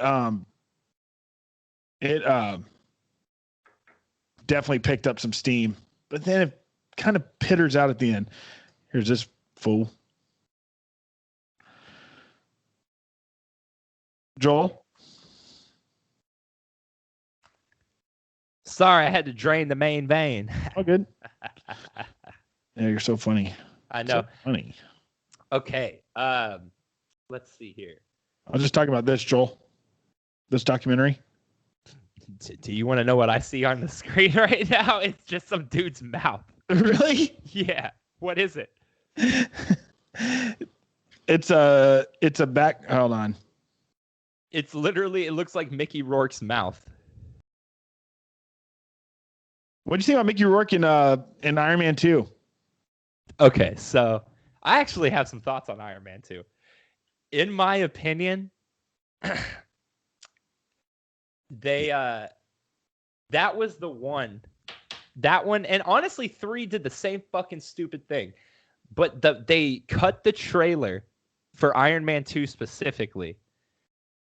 it definitely picked up some steam. But then it kind of pitters out at the end. Here's this fool. Joel?
Sorry, I had to drain the main vein.
Oh, good. Yeah, you're so funny.
I know.
So funny.
Okay. Let's see here.
I was just talking about this, Joel. This documentary.
Do you want to know what I see on the screen right now? It's just some dude's mouth.
Really?
Yeah. What is it?
It's a back. Hold on.
It's literally, it looks like Mickey Rourke's mouth.
What do you think about Mickey Rourke in Iron Man 2?
Okay, so I actually have some thoughts on Iron Man 2. In my opinion, that was the one. That one, and honestly, 3 did the same fucking stupid thing. But they cut the trailer for Iron Man 2 specifically,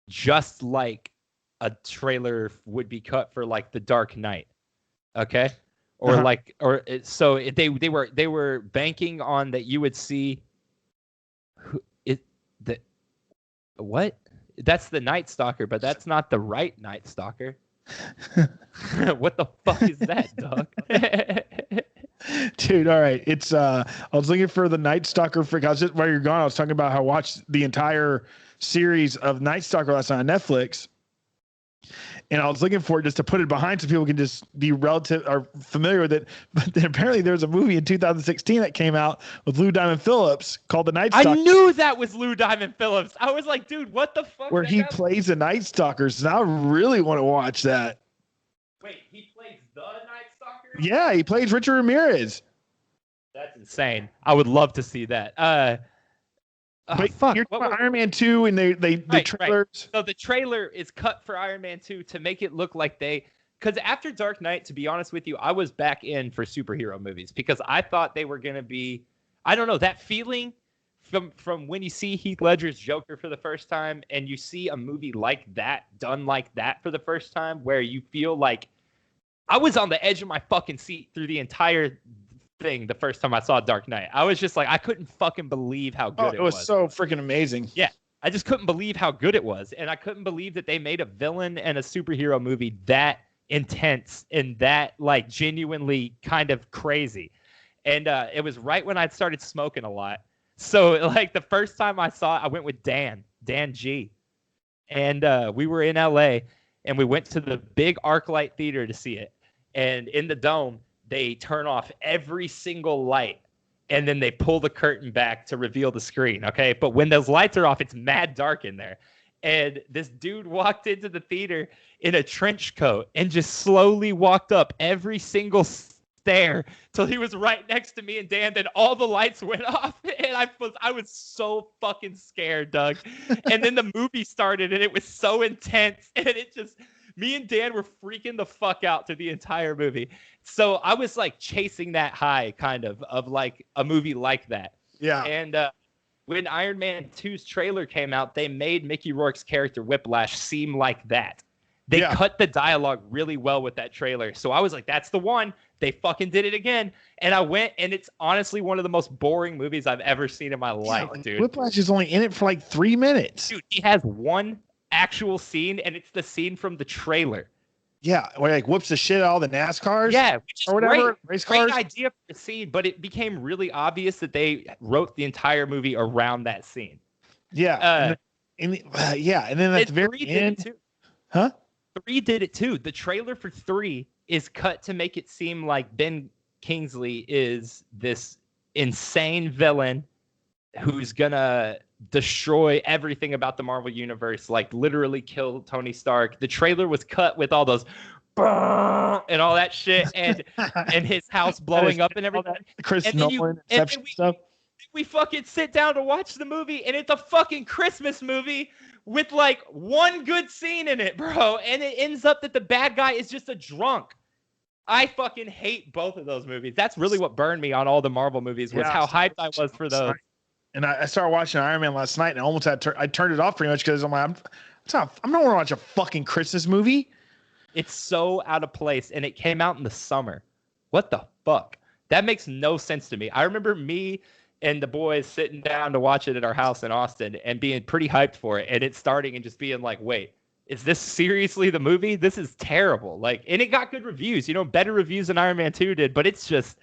just like a trailer would be cut for like The Dark Knight. Okay. Or so they were banking on that you would see what? That's the Night Stalker, but that's not the right Night Stalker. What the fuck is that, dog?
Dude, all right. It's I was looking for the Night Stalker while you're gone, I was talking about how I watched the entire series of Night Stalker last night on Netflix. And I was looking for it just to put it behind so people can just be relative or familiar with it. But then apparently there was a movie in 2016 that came out with Lou Diamond Phillips called The Night Stalker.
I knew that was Lou Diamond Phillips. I was like, dude, what the fuck?
Where he plays the Night Stalker. So I really want to watch that.
Wait, he plays the Night Stalker?
Yeah, he plays Richard Ramirez.
That's insane. I would love to see that.
Wait, fuck. You're talking about Iron Man 2 and the trailers.
Right. So the trailer is cut for Iron Man 2 to make it look like because after Dark Knight, to be honest with you, I was back in for superhero movies because I thought they were going to be, I don't know, that feeling from when you see Heath Ledger's Joker for the first time and you see a movie like that, done like that for the first time, where you feel like I was on the edge of my fucking seat through the entire thing the first time I saw Dark Knight. I was just like, I couldn't fucking believe how good it was.
It was so freaking amazing.
Yeah. I just couldn't believe how good it was. And I couldn't believe that they made a villain and a superhero movie that intense and that like genuinely kind of crazy. And it was right when I'd started smoking a lot. So like the first time I saw it, I went with Dan G. And we were in LA and we went to the big ArcLight theater to see it. And in the dome, they turn off every single light and then they pull the curtain back to reveal the screen. Okay. But when those lights are off, it's mad dark in there. And this dude walked into the theater in a trench coat and just slowly walked up every single stair till he was right next to me and Dan. Then all the lights went off and I was so fucking scared, Doug. And then the movie started and it was so intense and it just, me and Dan were freaking the fuck out through the entire movie. So I was like chasing that high kind of like a movie like that.
Yeah.
And when Iron Man 2's trailer came out, they made Mickey Rourke's character Whiplash seem like that. They cut the dialogue really well with that trailer. So I was like, that's the one. They fucking did it again. And I went, and it's honestly one of the most boring movies I've ever seen in my life, dude.
Whiplash is only in it for like 3 minutes.
Dude, he has one actual scene, and it's the scene from the trailer.
Yeah, where he, like whoops the shit out of all the NASCARs.
Yeah, which is
or whatever.
great.
Race
Great
cars.
idea for the scene, but it became really obvious that they wrote the entire movie around that scene.
Yeah. And then at the very end,
did it too.
huh?
3 did it too. The trailer for 3 is cut to make it seem like Ben Kingsley is this insane villain who's gonna destroy everything about the Marvel universe, like literally kill Tony Stark. The trailer was cut with all those and all that shit, and his house blowing up and everything.
Chris Nolan Inception stuff.
We fucking sit down to watch the movie, and it's a fucking Christmas movie with like one good scene in it, bro. And it ends up that the bad guy is just a drunk. I fucking hate both of those movies. That's really what burned me on all the Marvel movies was how hyped I was for those.
And I started watching Iron Man last night, and I almost had I turned it off pretty much because I'm like, I'm not want to watch a fucking Christmas movie.
It's so out of place, and it came out in the summer. What the fuck? That makes no sense to me. I remember me and the boys sitting down to watch it at our house in Austin and being pretty hyped for it, and it starting and just being like, wait, is this seriously the movie? This is terrible. Like, and it got good reviews, better reviews than Iron Man 2 did, but it's just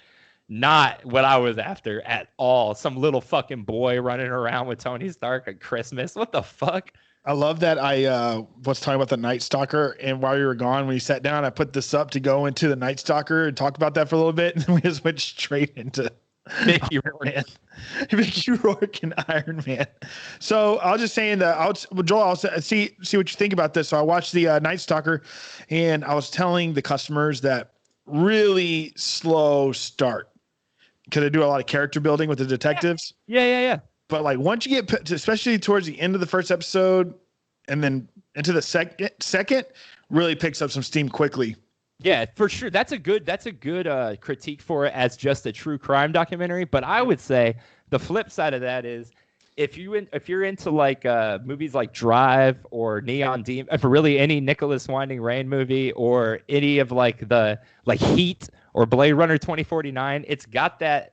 not what I was after at all. Some little fucking boy running around with Tony Stark at Christmas. What the fuck?
I love that I was talking about the Night Stalker, and while you were gone, when you sat down, I put this up to go into the Night Stalker and talk about that for a little bit, and then we just went straight into
Mickey Rourke.
Mickey Rourke and Iron Man. So I was just saying that Joel, I'll see what you think about this. So I watched the Night Stalker, and I was telling the customers that really slow start because I do a lot of character building with the detectives.
Yeah.
But like once you get especially towards the end of the first episode and then into the second really picks up some steam quickly.
Yeah, for sure. That's a good critique for it as just a true crime documentary. But I would say the flip side of that is if you're into like movies like Drive or Neon Demon, for really any Nicholas Winding Refn movie or any of like the like Heat or Blade Runner 2049, it's got that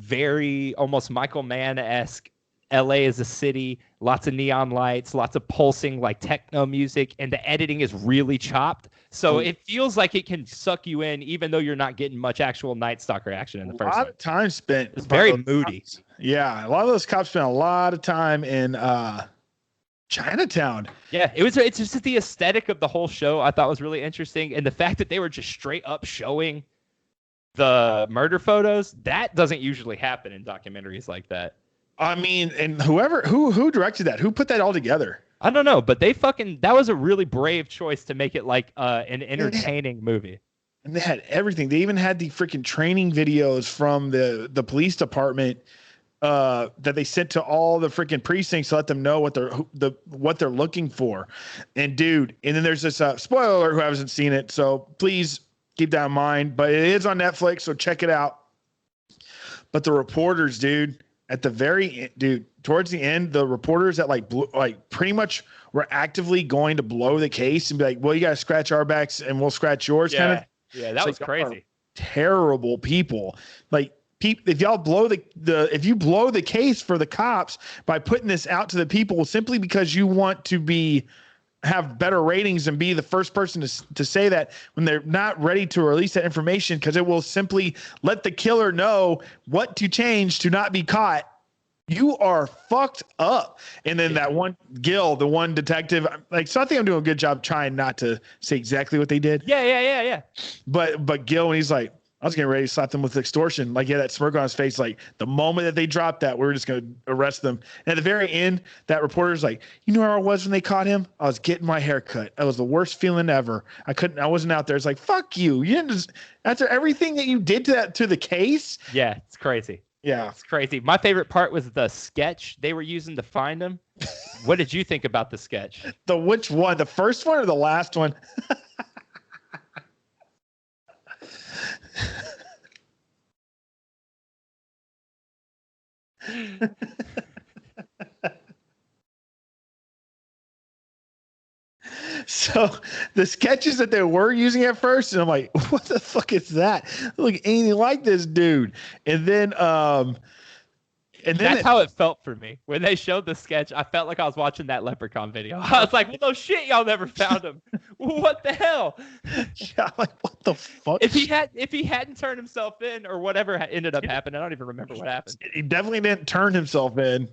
very almost Michael Mann-esque LA is a city, lots of neon lights, lots of pulsing like techno music, and the editing is really chopped. So it feels like it can suck you in, even though you're not getting much actual Night Stalker action in the first.
A lot of time spent.
It's very moody.
Cops. Yeah, a lot of those cops spent a lot of time in Chinatown.
Yeah, it's just the aesthetic of the whole show I thought was really interesting, and the fact that they were just straight up showing the murder photos, that doesn't usually happen in documentaries like that.
I mean, and who directed that? Who put that all together?
I don't know, but that was a really brave choice to make it like an entertaining movie.
And they had everything. They even had the freaking training videos from the police department that they sent to all the freaking precincts to let them know what they're looking for. And dude, and then there's this spoiler alert who hasn't seen it, so please keep that in mind. But it is on Netflix, so check it out. But the reporters, dude. At the very end, dude, towards the end, the reporters that like pretty much were actively going to blow the case and be like, well, you got to scratch our backs and we'll scratch yours.
Yeah, that was crazy.
Terrible people. Like, if y'all blow if you blow the case for the cops by putting this out to the people simply because you want to have better ratings and be the first person to say that when they're not ready to release that information, because it will simply let the killer know what to change to not be caught, you are fucked up. And then that one Gil, the one detective, so I think I'm doing a good job trying not to say exactly what they did.
Yeah.
But Gil, when he's like, I was getting ready to slap them with extortion. Like, yeah, that smirk on his face. Like, the moment that they dropped that, we were just going to arrest them. And at the very end, that reporter's like, you know where I was when they caught him? I was getting my hair cut. That was the worst feeling ever. I wasn't out there. It's like, fuck you. You didn't just, after everything that you did to the case.
Yeah, it's crazy.
Yeah.
It's crazy. My favorite part was the sketch they were using to find him. What did you think about the sketch?
Which one? The first one or the last one? So the sketches that they were using at first, and I'm like, what the fuck is that? Look, anything like this dude. And then And then
that's how it felt for me. When they showed the sketch, I felt like I was watching that Leprechaun video. I was like, well, no shit, y'all never found him. What the hell?
Yeah, like, what the fuck?
If he hadn't turned himself in or whatever ended up happening, I don't even remember what happened.
He definitely didn't turn himself in.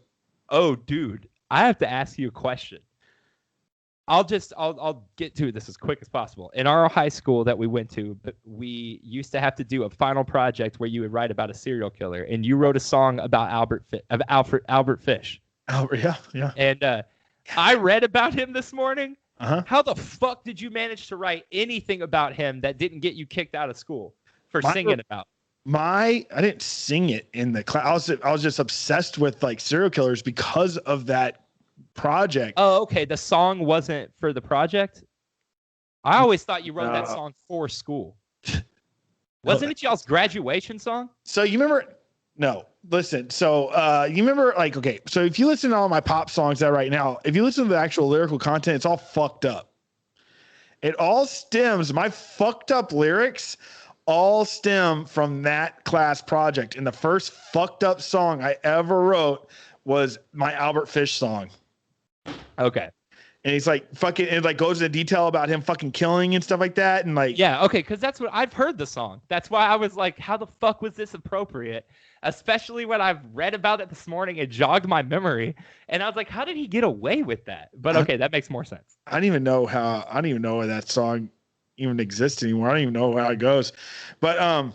Oh, dude, I have to ask you a question. I'll get to this as quick as possible. In our high school that we went to, we used to have to do a final project where you would write about a serial killer, and you wrote a song about Albert Fish.
Albert, yeah.
And I read about him this morning. How the fuck did you manage to write anything about him that didn't get you kicked out of school for singing about?
I didn't sing it in the class. I was just obsessed with like serial killers because of that project.
Oh, okay. The song wasn't for the project. I always thought you wrote that song for school. Wasn't it y'all's graduation song?
So you remember? No, listen. So you remember, like, okay. So if you listen to all my pop songs that right now, if you listen to the actual lyrical content, it's all fucked up. It all stems. My fucked up lyrics all stem from that class project. And the first fucked up song I ever wrote was my Albert Fish song.
Okay.
And he's like fucking, and like goes into detail about him fucking killing and stuff like that. And like,
yeah, okay, because that's what I've heard the song. That's why I was like, how the fuck was this appropriate? Especially when I've read about it this morning, it jogged my memory. And I was like, how did he get away with that? But okay, that makes more sense.
I don't even know why that song even exists anymore. I don't even know how it goes. But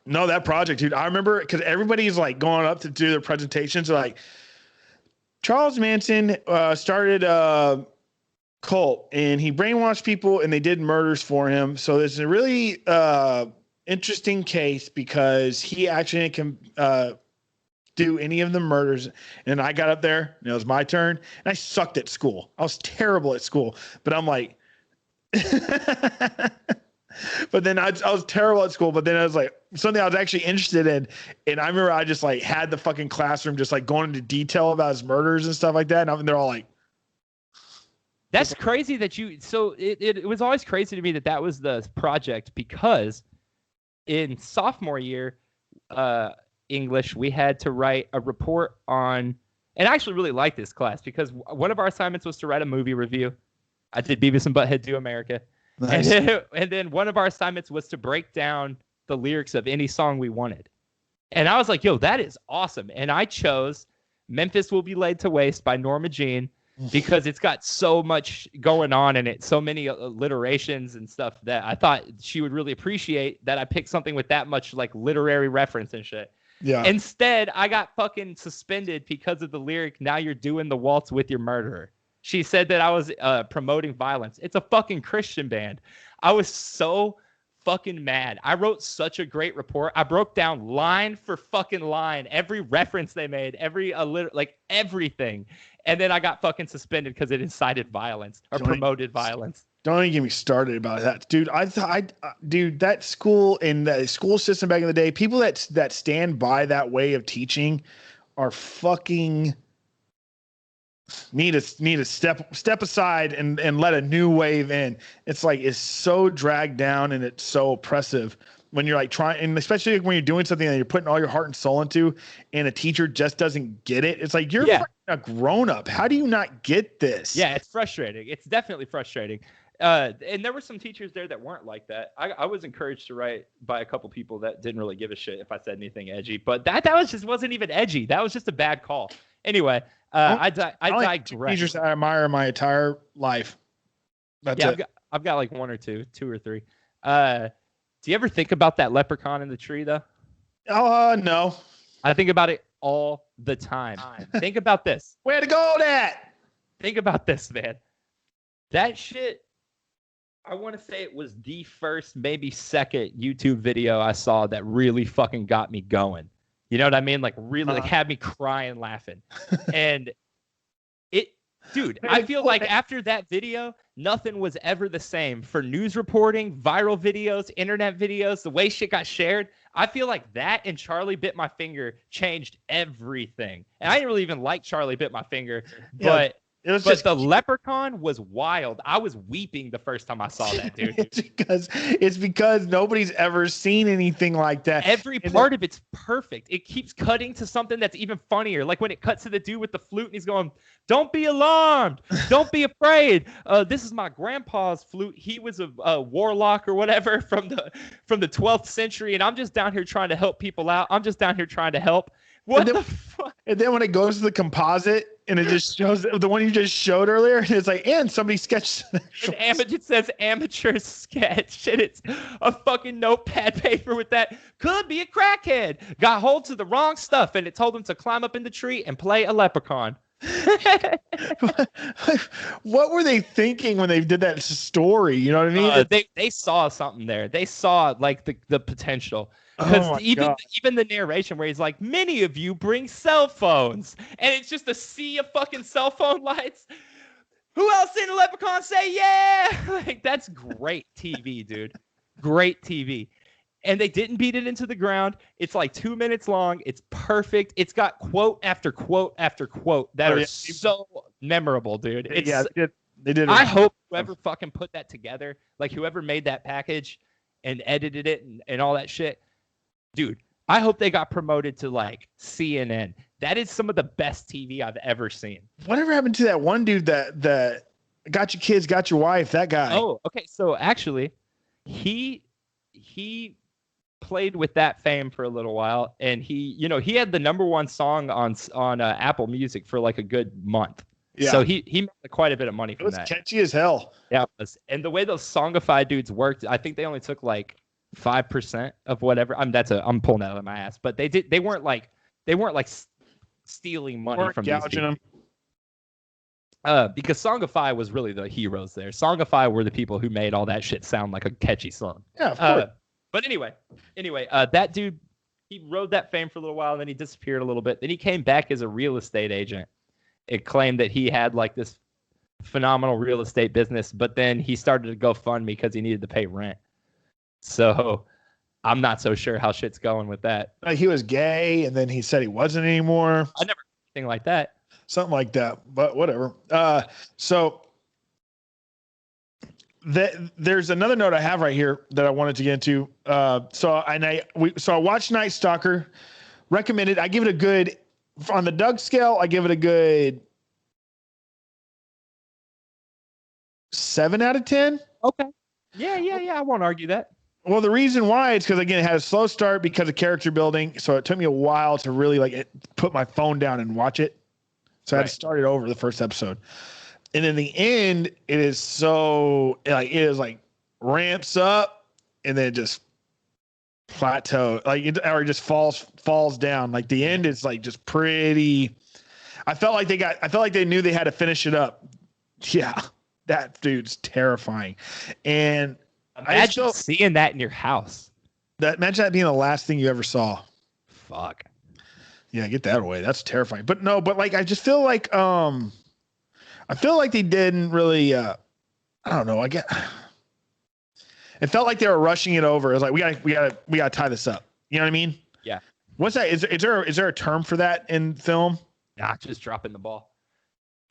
no, that project, dude, I remember because everybody's like going up to do their presentations, like Charles Manson started a cult and he brainwashed people and they did murders for him. So there's a really interesting case because he actually can do any of the murders. And I got up there and it was my turn and I sucked at school. I was terrible at school, but I'm like, but then I was terrible at school, but then I was like something I was actually interested in. And I remember I just like had the fucking classroom just like going into detail about his murders and stuff like that. And they're all like,
that's crazy that it was always crazy to me that was the project because in sophomore year, English, we had to write a report on, and I actually really liked this class because one of our assignments was to write a movie review. I did Beavis and Butthead Do America. Nice. And then one of our assignments was to break down the lyrics of any song we wanted. And I was like, yo, that is awesome. And I chose Memphis Will Be Laid to Waste by Norma Jean because it's got so much going on in it, so many alliterations and stuff that I thought she would really appreciate that I picked something with that much like literary reference and shit.
Yeah.
Instead, I got fucking suspended because of the lyric, now you're doing the waltz with your murderer. She said that I was promoting violence. It's a fucking Christian band. I was so fucking mad. I wrote such a great report. I broke down line for fucking line, every reference they made, like everything. And then I got fucking suspended because it incited violence or promoted violence.
Don't even get me started about that, dude. Dude, that school and the school system back in the day, people that stand by that way of teaching are fucking need to step aside and let a new wave in. It's like it's so dragged down and it's so oppressive when you're like trying, and especially when you're doing something that you're putting all your heart and soul into, and a teacher just doesn't get it. It's like you're a grown up. How do you not get this?
Yeah, it's frustrating. It's definitely frustrating. And there were some teachers there that weren't like that. I was encouraged to write by a couple people that didn't really give a shit if I said anything edgy, but that wasn't even edgy. That was just a bad call. Anyway, I digress.
Teachers I admire my entire life. That's it.
I've got like two or three. Do you ever think about that leprechaun in the tree though?
No.
I think about it all the time. Think about this.
Where to go at?
Think about this, man. That shit, I want to say it was the first, maybe second YouTube video I saw that really fucking got me going. You know what I mean? Like really like had me crying laughing. And dude, I feel like after that video, nothing was ever the same for news reporting, viral videos, internet videos, the way shit got shared. I feel like that and Charlie Bit My Finger changed everything. And I didn't really even like Charlie Bit My Finger, but
It was
But the leprechaun was wild. I was weeping the first time I saw that, dude.
it's because nobody's ever seen anything like that.
Every part of it's perfect. It keeps cutting to something that's even funnier. Like when it cuts to the dude with the flute and he's going, "Don't be alarmed. Don't be afraid. This is my grandpa's flute. He was a warlock or whatever from the 12th century, and I'm just down here trying to help people out. I'm just down here trying to help." What the fuck?
And then when it goes to the composite and it just shows the one you just showed earlier, and it's like, and somebody sketched.
It says amateur sketch, and it's a fucking notepad paper with that. Could be a crackhead. Got hold to the wrong stuff, and it told him to climb up in the tree and play a leprechaun.
What were they thinking when they did that story? You know what I mean?
They saw something there. They saw like the potential.
Because
even the narration where he's like, many of you bring cell phones, and it's just a sea of fucking cell phone lights. Who else in the Leprechaun say yeah? Like, that's great TV, dude. Great TV. And they didn't beat it into the ground. It's like 2 minutes long. It's perfect. It's got quote after quote after quote that are so memorable, dude.
They did.
I hope whoever fucking put that together, like whoever made that package and edited it and all that shit, dude, I hope they got promoted to like CNN. That is some of the best TV I've ever seen.
Whatever happened to that one dude that got your kids, got your wife, that guy?
Oh, okay. So actually, he played with that fame for a little while, and he had the #1 song on Apple Music for like a good month. Yeah. So he made quite a bit of money from that.
It was catchy as hell.
Yeah. And the way those Songify dudes worked, I think they only took like 5% of whatever. I'm pulling that out of my ass, but they weren't like stealing money from these people. Because Songify was really the heroes there. Songify were the people who made all that shit sound like a catchy song.
Yeah, of course.
But anyway, that dude, he rode that fame for a little while, and then he disappeared a little bit. Then he came back as a real estate agent. It claimed that he had like this phenomenal real estate business, but then he started to go fund me because he needed to pay rent. So I'm not so sure how shit's going with that.
He was gay, and then he said he wasn't anymore.
I never heard anything like that.
Something like that, but whatever. So there's another note I have right here that I wanted to get into. So I watched Night Stalker. Recommended. I give it a good, on the Doug scale, I give it a good 7 out of 10.
Okay. Yeah. I won't argue that.
Well, the reason why is because, again, it had a slow start because of character building. So it took me a while to really put my phone down and watch it. So I had to start it over the first episode. And in the end, it is ramps up and then just plateau, or just falls down. Like the end is like just pretty. I felt like they knew they had to finish it up. Yeah, that dude's terrifying. And
imagine seeing that in your house.
Imagine that being the last thing you ever saw.
Fuck.
Yeah, get that away. That's terrifying. But I just feel like they didn't really I don't know. It felt like they were rushing it over. It was like we gotta tie this up. You know what I mean?
Yeah.
What's that? Is there a term for that in film?
Nah, just dropping the ball.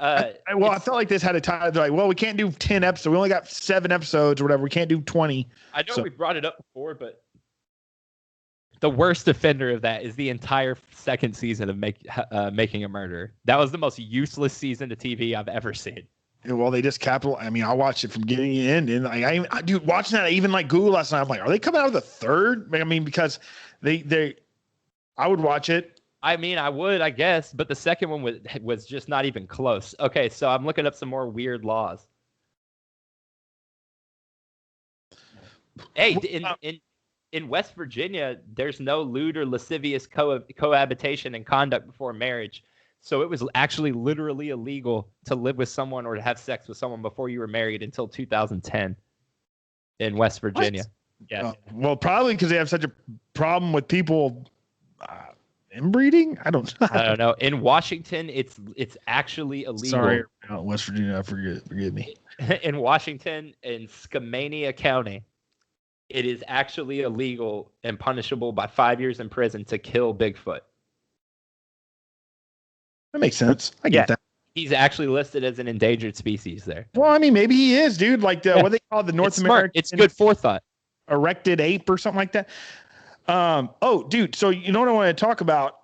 I felt like this had a tie. They're like, well, we can't do 10 episodes. We only got 7 episodes or whatever. We can't do 20.
I know we brought it up before, but the worst offender of that is the entire second season of Making a Murderer. That was the most useless season of TV I've ever seen.
Well, they just I watched it from beginning to end, and dude, watching that, I even Google last night. I'm like, are they coming out with a third? I mean, because I would watch it.
I mean, I would, I guess, but the second one was just not even close. Okay, so I'm looking up some more weird laws. Hey, in West Virginia, there's no lewd or lascivious cohabitation and conduct before marriage. So it was actually literally illegal to live with someone or to have sex with someone before you were married until 2010 in West Virginia. What? Yeah.
Well, probably because they have such a problem with people inbreeding. I don't
know. In Washington, it's actually illegal.
Sorry, West Virginia. Forgive me.
In Washington, in Skamania County, it is actually illegal and punishable by 5 years in prison to kill Bigfoot.
That makes sense. I get that.
He's actually listed as an endangered species there.
Well, I mean, maybe he is, dude. Like what they call the North American.
It's good forethought.
Erected ape or something like that. Oh, dude. So you know what I want to talk about?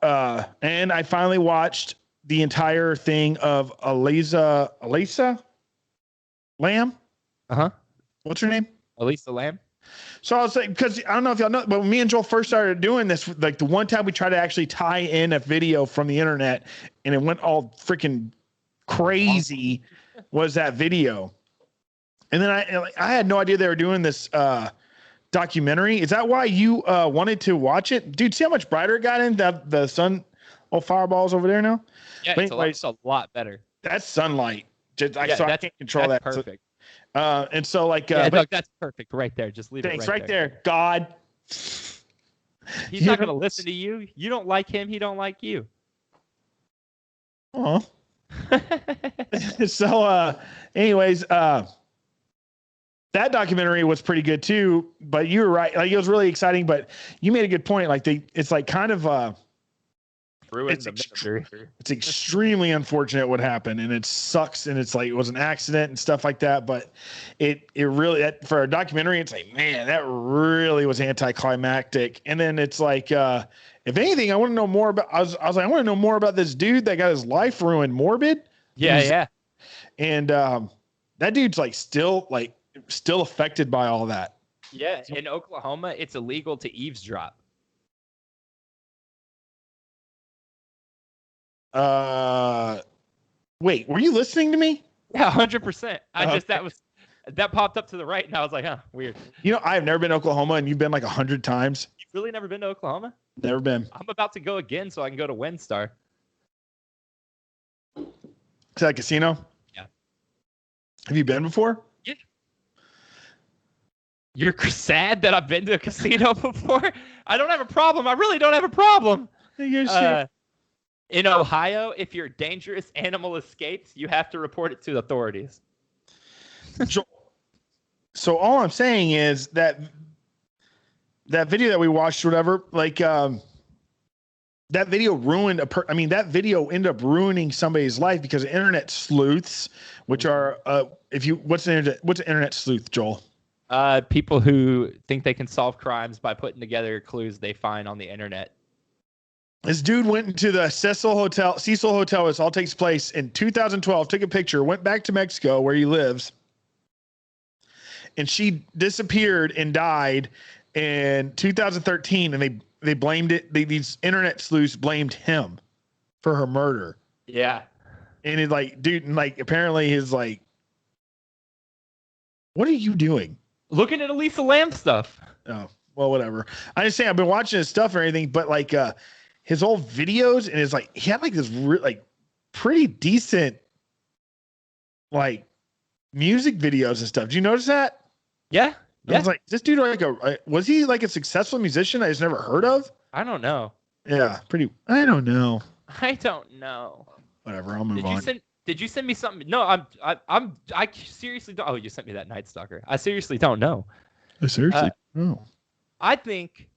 And I finally watched the entire thing of Elisa Lamb. What's her name?
Elisa Lamb.
So I was like, because I don't know if y'all know, but when me and Joel first started doing this, like the one time we tried to actually tie in a video from the internet and it went all freaking crazy was that video. And then I had no idea they were doing this documentary. Is that why you wanted to watch it? Dude, see how much brighter it got in that the sun fireballs over there now?
Yeah, it's a lot better.
That's sunlight. I can't control that.
Perfect.
And so like
Doug, that's perfect right there. Just leave
thanks,
it
right there. God.
He's not going to listen to you. You don't like him. He don't like you.
Oh. So anyways, that documentary was pretty good too, but you were right. Like it was really exciting, but you made a good point. Like it's like kind of it's extremely unfortunate what happened, and it sucks, and it's like it was an accident and stuff like that. But it really for a documentary, it's like, man, that really was anticlimactic. And then it's like, if anything, I want to know more about. I was like, I want to know more about this dude that got his life ruined. Morbid.
Yeah.
And that dude's like still affected by all that.
Yeah, in Oklahoma, it's illegal to eavesdrop.
Wait, were you listening to me?
Yeah, 100%. That popped up to the right, and I was like, huh, weird.
You know, I've never been to Oklahoma, and you've been like 100 times.
You've really never been to Oklahoma?
Never been.
I'm about to go again so I can go to WinStar.
To that casino?
Yeah.
Have you been before?
Yeah. You're sad that I've been to a casino before? I don't have a problem. I really don't have a problem. In Ohio, if your dangerous animal escapes, you have to report it to the authorities.
So all I'm saying is that video that we watched, whatever, like that video ruined that video ended up ruining somebody's life because of internet sleuths, which are what's an internet sleuth, Joel?
People who think they can solve crimes by putting together clues they find on the internet.
This dude went into the Cecil Hotel. This all takes place in 2012. Took a picture. Went back to Mexico where he lives, and she disappeared and died in 2013. And they blamed it. These internet sleuths blamed him for her murder.
Yeah,
and it's like, dude, and like apparently his like, what are you doing?
Looking at Elisa Lamb stuff.
Oh well, whatever. I just say I've been watching his stuff or anything, but like his old videos, and it's like he had like this pretty decent like music videos and stuff. Did you notice that?
Yeah.
I was like, this dude was he like a successful musician I just never heard of?
I don't know.
Yeah, I don't know. Whatever, I'll move on.
Did you send me something? No, I seriously don't. Oh, you sent me that Night Stalker. I seriously don't know.
No.
I think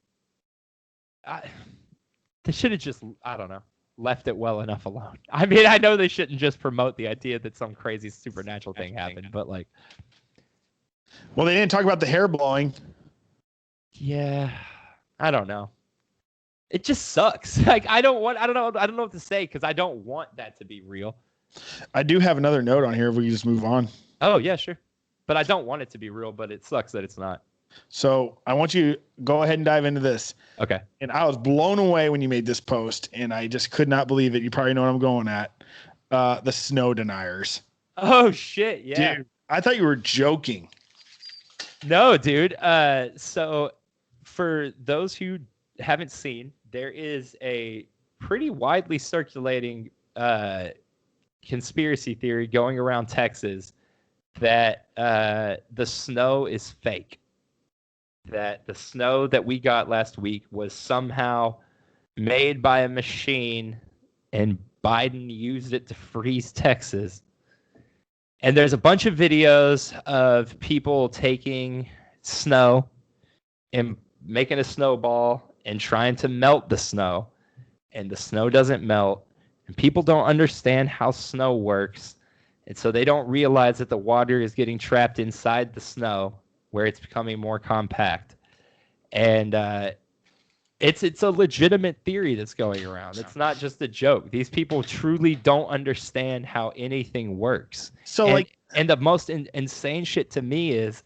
they should have just, I don't know, left it well enough alone. I mean, I know they shouldn't just promote the idea that some crazy supernatural thing happened, but like.
Well, they didn't talk about the hair blowing.
Yeah, I don't know. It just sucks. Like I don't know what to say because I don't want that to be real.
I do have another note on here if we can just move on.
Oh yeah, sure. But I don't want it to be real, but it sucks that it's not.
So I want you to go ahead and dive into this.
Okay.
And I was blown away when you made this post, and I just could not believe it. You probably know what I'm going at. The snow deniers.
Oh shit! Yeah.
Dude, I thought you were joking.
No, dude. So for those who haven't seen, there is a pretty widely circulating conspiracy theory going around Texas that the snow is fake. That the snow that we got last week was somehow made by a machine and Biden used it to freeze Texas. And there's a bunch of videos of people taking snow and making a snowball and trying to melt the snow. And the snow doesn't melt. And people don't understand how snow works. And so they don't realize that the water is getting trapped inside the snow where it's becoming more compact. And it's a legitimate theory that's going around. It's not just a joke. These people truly don't understand how anything works.
So
and the most insane shit to me is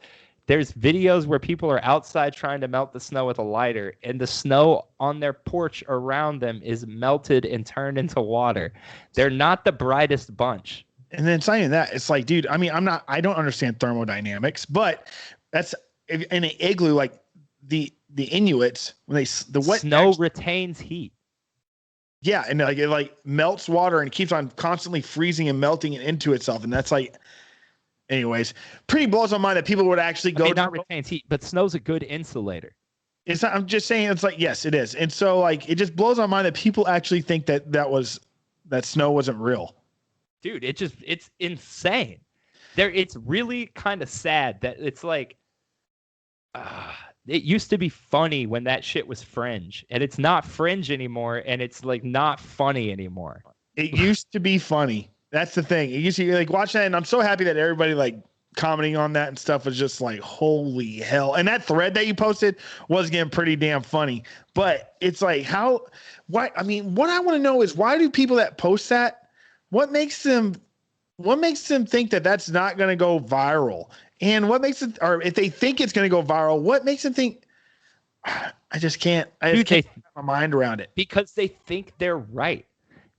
there's videos where people are outside trying to melt the snow with a lighter, and the snow on their porch around them is melted and turned into water. They're not the brightest bunch.
And then saying that, it's like, dude, I mean, I don't understand thermodynamics, but that's in an igloo, like the Inuits, when the wet
snow retains heat.
Yeah, and like it melts water and keeps on constantly freezing and melting it into itself, and that's like, anyways, pretty blows my mind that people would actually go.
Not retains heat, but snow's a good insulator.
It's not, I'm just saying, it's like, yes, it is, and so like it just blows my mind that people actually think that snow wasn't real.
Dude, it's insane. It's really kind of sad that it's like. It used to be funny when that shit was fringe, and it's not fringe anymore, and it's like not funny anymore.
It used to be funny. That's the thing. It used to be like watch that, and I'm so happy that everybody like commenting on that and stuff was just like, holy hell. And that thread that you posted was getting pretty damn funny. But it's like what I want to know is, why do people that post that, what makes them think that that's not going to go viral? And what makes it, or if they think it's going to go viral, what makes them think? I just can't get my mind around it.
Because they think they're right.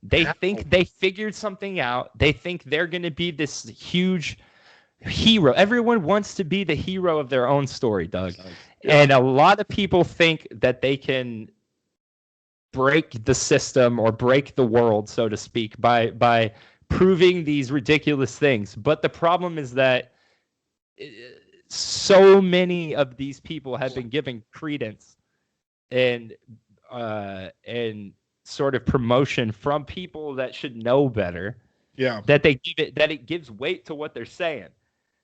They think they figured something out. They think they're going to be this huge hero. Everyone wants to be the hero of their own story, Doug. Yeah. And a lot of people think that they can break the system or break the world, so to speak, by proving these ridiculous things. But the problem is that so many of these people have been given credence and sort of promotion from people that should know better.
Yeah.
That it gives weight to what they're saying.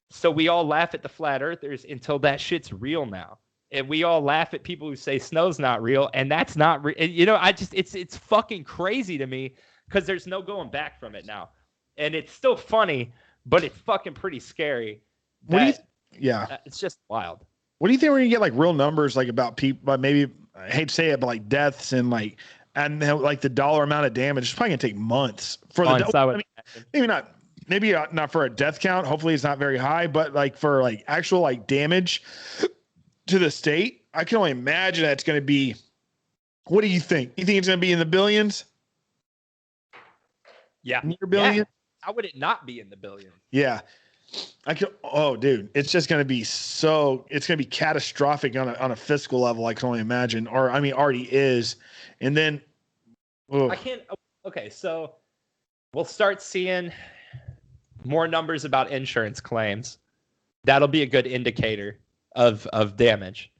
So we all laugh at the flat earthers until that shit's real now. And we all laugh at people who say snow's not real, and that's not real. You know, it's fucking crazy to me, because there's no going back from it now. And it's still funny, but it's fucking pretty scary. It's just wild.
What do you think when you get like real numbers, like about people, maybe, I hate to say it, but like deaths and like the dollar amount of damage? It's probably gonna take months for maybe not for a death count. Hopefully it's not very high, but like for like actual like damage to the state, I can only imagine that it's going to be. What do you think? You think it's going to be in the billions?
Yeah,
near billion.
Yeah. How would it not be in the billions?
Yeah. Oh, dude, it's just going to be it's going to be catastrophic on a fiscal level. I can only imagine, or I mean, already is. And then,
okay, so we'll start seeing more numbers about insurance claims. That'll be a good indicator of damage.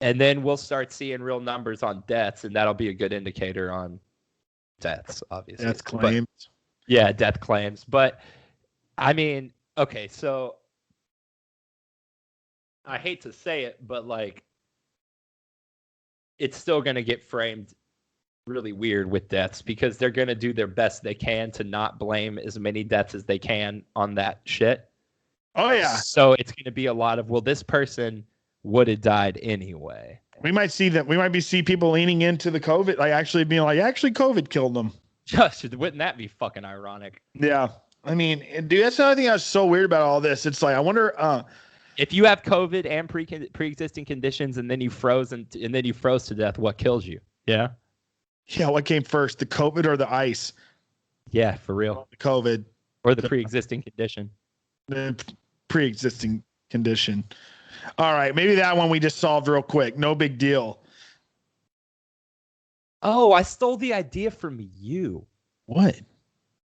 And then we'll start seeing real numbers on deaths, and that'll be a good indicator on deaths, obviously.
Death claims.
Death claims. But I mean, okay, so I hate to say it, but like, it's still going to get framed really weird with deaths, because they're going to do their best they can to not blame as many deaths as they can on that shit.
Oh, yeah.
So it's going to be a lot of, well, this person would have died anyway.
We might see that. We might see people leaning into the COVID, like actually being like, actually, COVID killed them.
Just wouldn't that be fucking ironic?
Yeah. I mean, dude, that's another thing that's so weird about all this. It's like, I wonder
if you have COVID and pre-existing conditions, and then you froze and then you froze to death, what kills you? Yeah.
Yeah. What came first, the COVID or the ice?
Yeah, for real.
The COVID
or the pre-existing condition.
The pre-existing condition. All right, maybe that one we just solved real quick. No big deal.
Oh, I stole the idea from you.
What?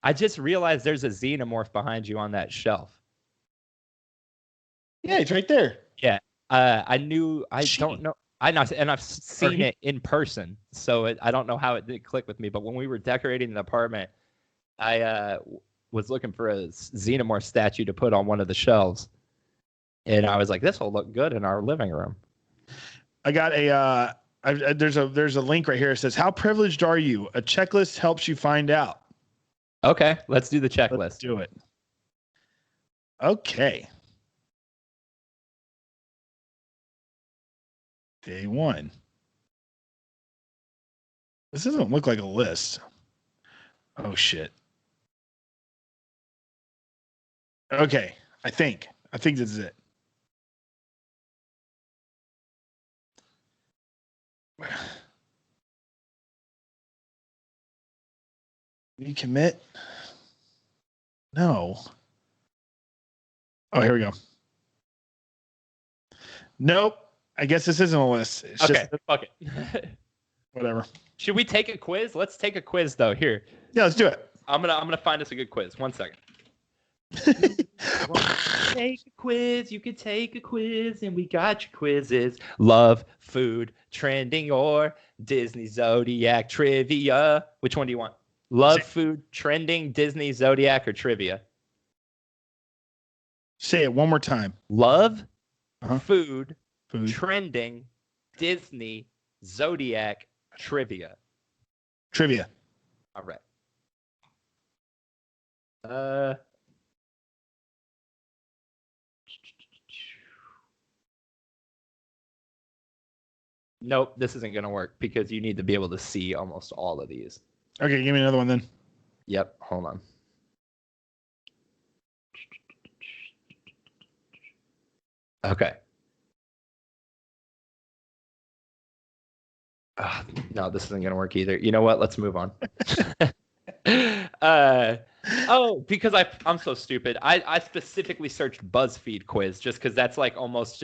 I just realized there's a xenomorph behind you on that shelf.
Yeah, it's right there.
Yeah. I don't know. And I've seen it in person, so I don't know how it did click with me. But when we were decorating the apartment, I was looking for a xenomorph statue to put on one of the shelves. And I was like, this will look good in our living room.
I got there's a link right here. It says, how privileged are you? A checklist helps you find out.
Okay, let's do the checklist.
Let's do it. Okay. Day 1. This doesn't look like a list. Oh, shit. Okay. I think this is it. You commit? No. Oh, here we go. Nope. I guess this isn't a list. It's
okay,
just,
fuck it.
whatever.
Should we take a quiz? Let's take a quiz though. Here.
Yeah, let's do it.
I'm gonna find us a good quiz. 1 second. Take a quiz. You can take a quiz, and we got your quizzes. Love, food, trending, or Disney Zodiac trivia. Which one do you want? Love, food, trending, Disney Zodiac, or trivia?
Say it one more time.
Love, food,
Food.
trending, Disney, Zodiac, trivia.
Trivia.
All right. Nope, this isn't gonna work because you need to be able to see almost all of these.
Okay, give me another one then.
Yep, hold on. Okay. No, this isn't gonna work either. You know what? Let's move on. Because I'm so stupid. I specifically searched BuzzFeed quiz just because that's like almost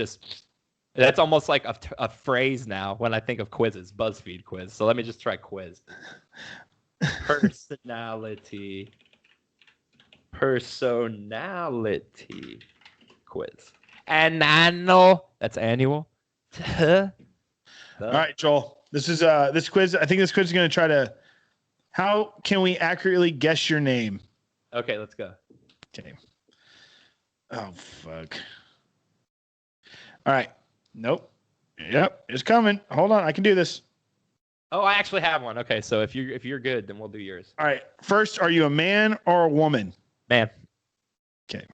like a phrase now when I think of quizzes. BuzzFeed quiz. So let me just try quiz. Personality quiz. And annual. That's annual.
All right, Joel. This is this quiz. I think this quiz is going to try to. How can we accurately guess your name?
Okay, let's go.
Okay. Oh fuck. All right. Nope. Yep, it's coming. Hold on, I can do this.
Oh, I actually have one. Okay, so if you're good, then we'll do yours.
All right. First, are you a man or a woman?
Man.
Okay.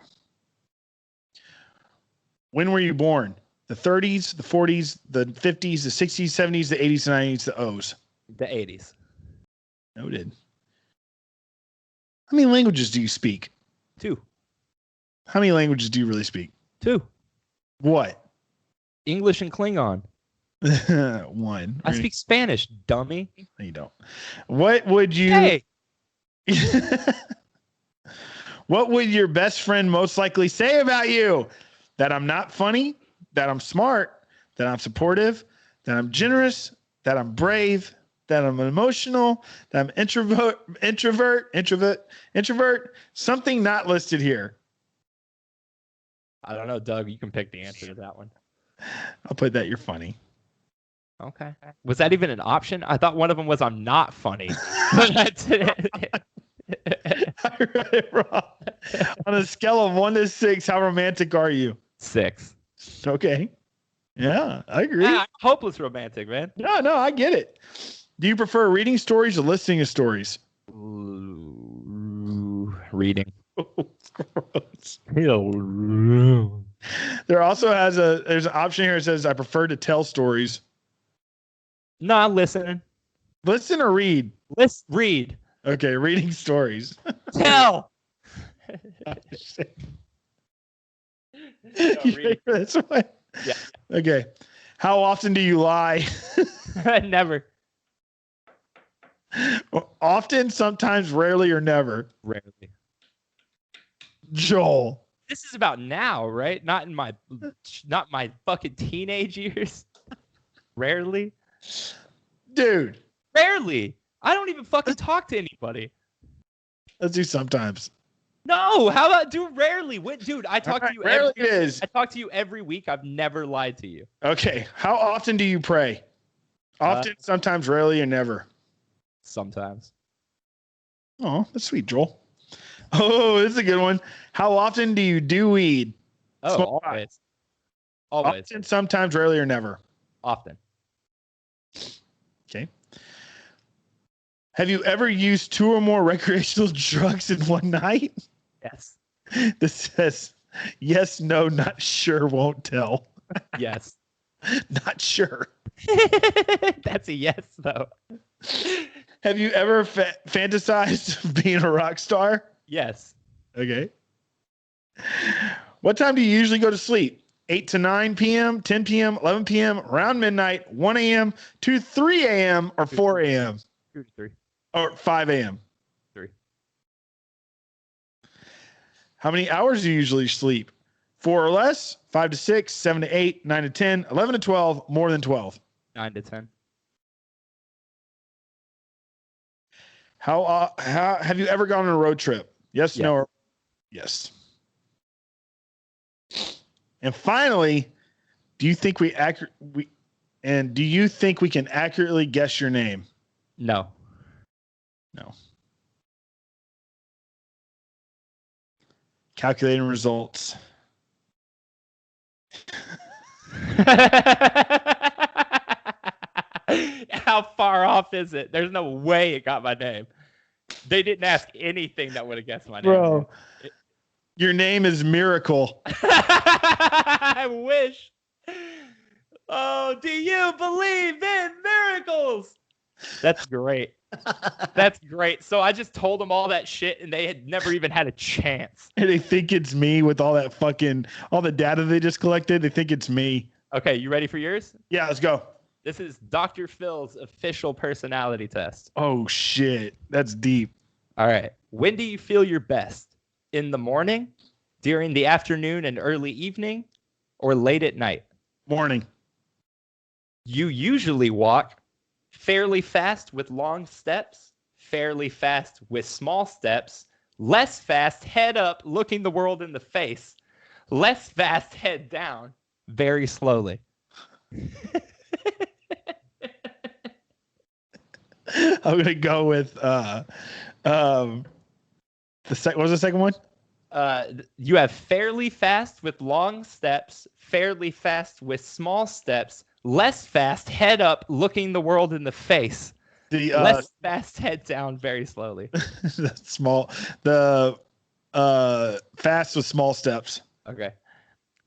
When were you born? The 30s, the 40s, the 50s, the 60s, 70s, the 80s, the 90s, the O's.
The 80s.
Noted. How many languages do you speak?
2.
How many languages do you really speak?
2.
What?
English and Klingon.
1.
I speak Spanish, dummy.
No, you don't. What would you...
Hey!
What would your best friend most likely say about you? That I'm not funny, that I'm smart, that I'm supportive, that I'm generous, that I'm brave, that I'm emotional, that I'm introvert, something not listed here.
I don't know, Doug. You can pick the answer to that one.
I'll put that you're funny.
Okay. Was that even an option? I thought one of them was I'm not funny. That's it.
I read it wrong. On a scale of 1 to 6, how romantic are you?
6.
Okay. Yeah, I agree.
Yeah, I'm hopeless romantic, man.
No, I get it. Do you prefer reading stories or listening to stories?
Reading.
Gross. There also there's an option here that says I prefer to tell stories.
No, listening.
Listen or read?
Read.
Okay, reading stories.
Tell.
Oh, shit. You ready for this one?
Yeah.
Okay. How often do you lie?
Never.
Often, sometimes, rarely, or never.
Rarely.
Joel.
This is about now, right? Not my fucking teenage years. Rarely.
Dude.
Rarely. I don't even fucking talk to anybody.
Let's do sometimes.
No, how about do rarely? Dude, I talk to you
rarely
every
it is.
I talk to you every week. I've never lied to you.
Okay. How often do you pray? Often, sometimes, rarely, or never.
Sometimes.
Oh, that's sweet, Joel. Oh, this is a good one. How often do you do weed?
Oh,
Smoke
always. Always.
Often, sometimes, rarely, or never.
Often.
Okay. Have you ever used 2 or more recreational drugs in one night?
Yes.
This says yes, no, not sure, won't tell.
Yes.
Not sure.
That's a yes, though.
Have you ever fantasized being a rock star?
Yes.
Okay. What time do you usually go to sleep? 8 to 9 p.m., 10 p.m., 11 p.m., around midnight, 1 a.m., 2, 3 a.m., or 4 a.m.?
2 to 3.
Or 5 a.m.?
3.
How many hours do you usually sleep? 4 or less, 5 to 6, 7 to 8, 9 to 10, 11 to 12, more than 12.
9 to 10.
How have you ever gone on a road trip? Yes, no, or yes. And finally, do you think we can accurately guess your name?
No.
No. Calculating results.
How far off is it? There's no way it got my name. They didn't ask anything that would have guessed my name.
Bro, your name is Miracle.
I wish. Oh, do you believe in miracles? That's great. That's great. So I just told them all that shit and they had never even had a chance.
And they think it's me with all that all the data they just collected. They think it's me.
Okay, you ready for yours?
Yeah, let's go.
This is Dr. Phil's official personality test.
Oh, shit. That's deep.
All right. When do you feel your best? In the morning, during the afternoon and early evening, or late at night?
Morning.
You usually walk fairly fast with long steps, fairly fast with small steps, less fast head up looking the world in the face, less fast head down, very slowly.
I'm gonna go with what was the second one?
You have fairly fast with long steps, fairly fast with small steps, less fast head up looking the world in the face, less fast head down very slowly.
The fast with small steps.
Okay.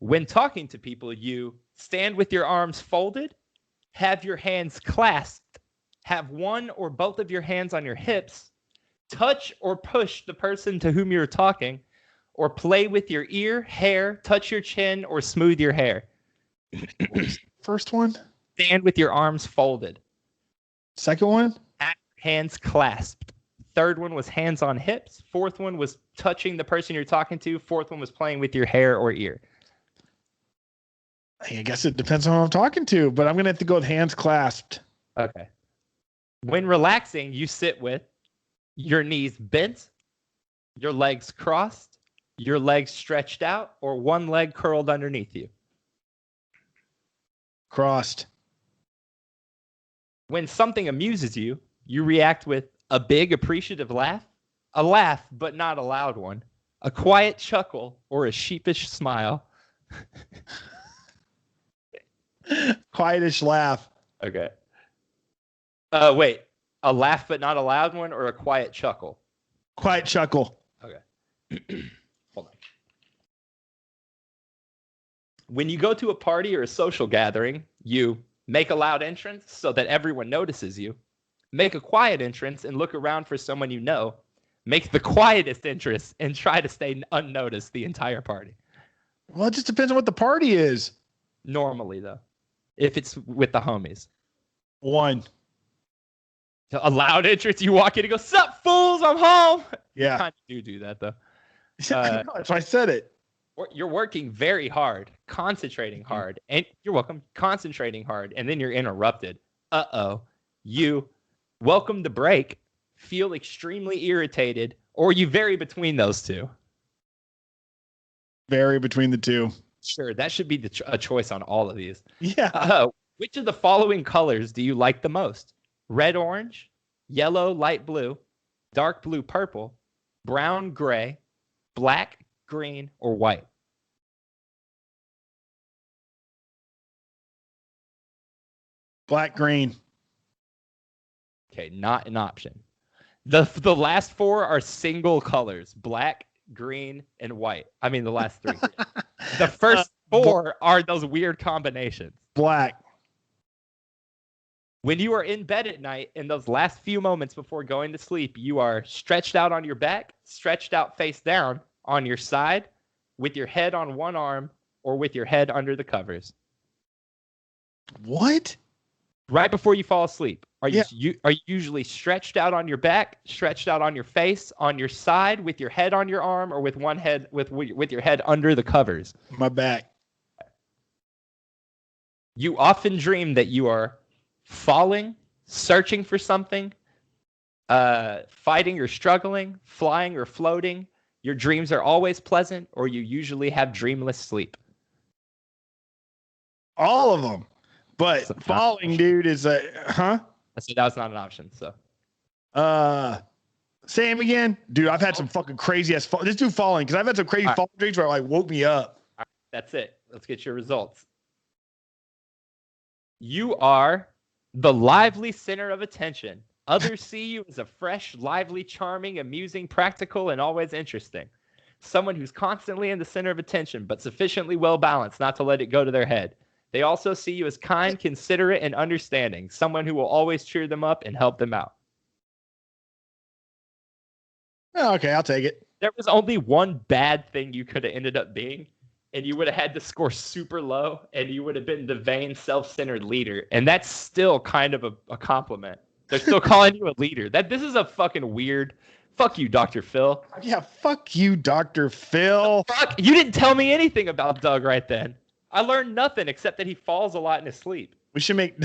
When talking to people, you stand with your arms folded, have your hands clasped, have one or both of your hands on your hips, touch or push the person to whom you're talking, or play with your ear, hair, touch your chin, or smooth your hair.
First one?
Stand with your arms folded.
Second one?
Hands clasped. Third one was hands on hips. Fourth one was touching the person you're talking to. Fourth one was playing with your hair or ear.
I guess it depends on who I'm talking to, but I'm going to have to go with hands clasped.
Okay. When relaxing, you sit with your knees bent, your legs crossed, your legs stretched out, or one leg curled underneath you.
Crossed.
When something amuses you, you react with a big appreciative laugh, a laugh but not a loud one, a quiet chuckle, or a sheepish smile.
Quietish laugh.
Okay. Wait, a laugh but not a loud one, or a quiet chuckle?
Quiet chuckle.
Okay. Hold on. When you go to a party or a social gathering, you make a loud entrance so that everyone notices you. Make a quiet entrance and look around for someone you know. Make the quietest entrance and try to stay unnoticed the entire party.
Well, it just depends on what the party is.
Normally, though, if it's with the homies.
1.
A loud entrance, you walk in and go, "Sup, fools, I'm home."
Yeah.
You kind of do that, though.
That's why I said it.
You're working very hard, concentrating hard, and you're welcome, concentrating hard, and then you're interrupted. Uh-oh. You welcome the break, feel extremely irritated, or you vary between those two.
Vary between the two.
Sure, that should be a choice on all of these.
Yeah.
Which of the following colors do you like the most? Red, orange, yellow, light blue, dark blue, purple, brown, gray, black, green, or white?
Black, green.
Okay, not an option. The last four are single colors: black, green, and white. I mean, the last three. The first four are those weird combinations.
Black.
When you are in bed at night, in those last few moments before going to sleep, you are stretched out on your back, stretched out face down on your side, with your head on one arm, or with your head under the covers.
What?
Right before you fall asleep, are you usually stretched out on your back, stretched out on your face, on your side, with your head on your arm, or with one head with your head under the covers?
My back.
You often dream that you are falling, searching for something, fighting or struggling, flying or floating. Your dreams are always pleasant, or you usually have dreamless sleep.
All of them. But falling, dude, is a huh?
I said that was not an option. So,
say him again, dude. I've had some fucking crazy ass. This dude falling because I've had some crazy fall dreams where it like woke me up.
That's it. Let's get your results. You are the lively center of attention. Others see you as a fresh, lively, charming, amusing, practical, and always interesting. Someone who's constantly in the center of attention, but sufficiently well balanced not to let it go to their head. They also see you as kind, considerate, and understanding. Someone who will always cheer them up and help them out.
Oh, okay, I'll take it.
There was only one bad thing you could have ended up being, and you would have had to score super low, and you would have been the vain, self-centered leader. And that's still kind of a compliment. They're still calling you a leader. This is a fucking weird. Fuck you, Dr. Phil.
Yeah, fuck you, Dr. Phil.
Fuck, you didn't tell me anything about Doug right then. I learned nothing except that he falls a lot in his sleep.
We should make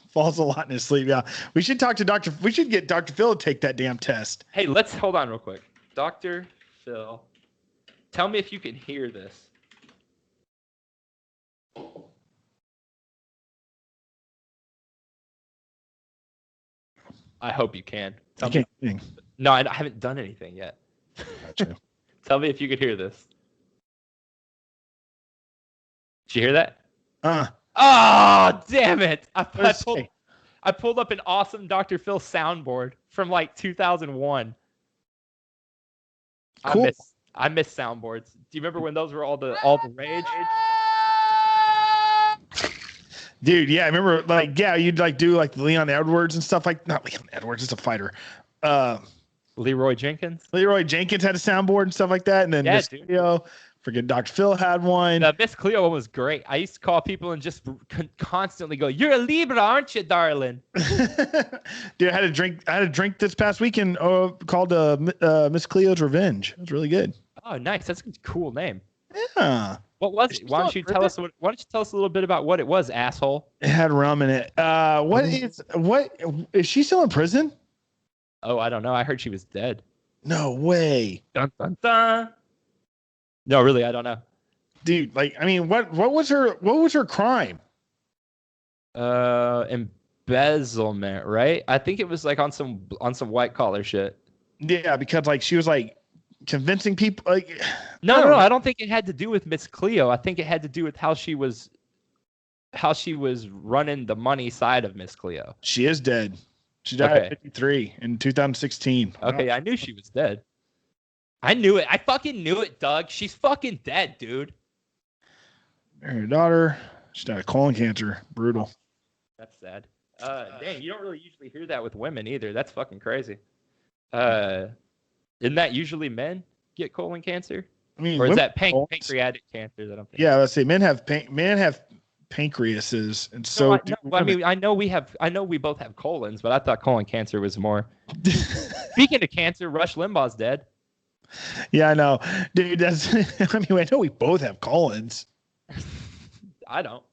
falls a lot in his sleep. Yeah, we should talk to We should get Dr. Phil to take that damn test.
Hey, let's hold on real quick. Dr. Phil, tell me if you can hear this. I hope you can. No, I haven't done anything yet.
Gotcha.
Tell me if you could hear this. Did you hear that? Oh, damn it. I pulled up an awesome Dr. Phil soundboard from like 2001.
Cool.
I miss soundboards. Do you remember when those were all the rage?
Dude, yeah, I remember you'd like do like the Leon Edwards and stuff like not Leon Edwards, it's a fighter.
Leroy Jenkins.
Leroy Jenkins had a soundboard and stuff like that, and then Miss Cleo, forget Dr. Phil had one.
The Miss Cleo one was great. I used to call people and just constantly go, "You're a Libra, aren't you, darling?"
Dude, I had a drink this past weekend called Miss Cleo's Revenge. It was really good.
Oh, nice. That's a cool name.
Yeah.
What was it? Why don't you tell us a little bit about what it was, asshole?
It had rum in it. What is she still in prison?
Oh, I don't know. I heard she was dead.
No way.
Dun, dun, dun. No, really, I don't know.
Dude, what was her crime?
Embezzlement, right? I think it was like on some white collar shit.
Yeah, because she was convincing people
No, I don't think it had to do with Miss Cleo. I think it had to do with how she was running the money side of Miss Cleo.
She is dead. She died at 53 in 2016.
Okay, I knew she was dead. I knew it. I fucking knew it, Doug. She's fucking dead, dude.
Her daughter, she died of colon cancer. Brutal.
That's sad. Dang, you don't really usually hear that with women either. That's fucking crazy. Isn't that usually men get colon cancer?
I mean,
or is that pancreatic cancer that I'm thinking?
Yeah, let's say men have pancreases, and so
I know we both have colons, but I thought colon cancer was more. Speaking of cancer, Rush Limbaugh's dead.
Yeah, I know, dude. I know we both have colons.
I don't.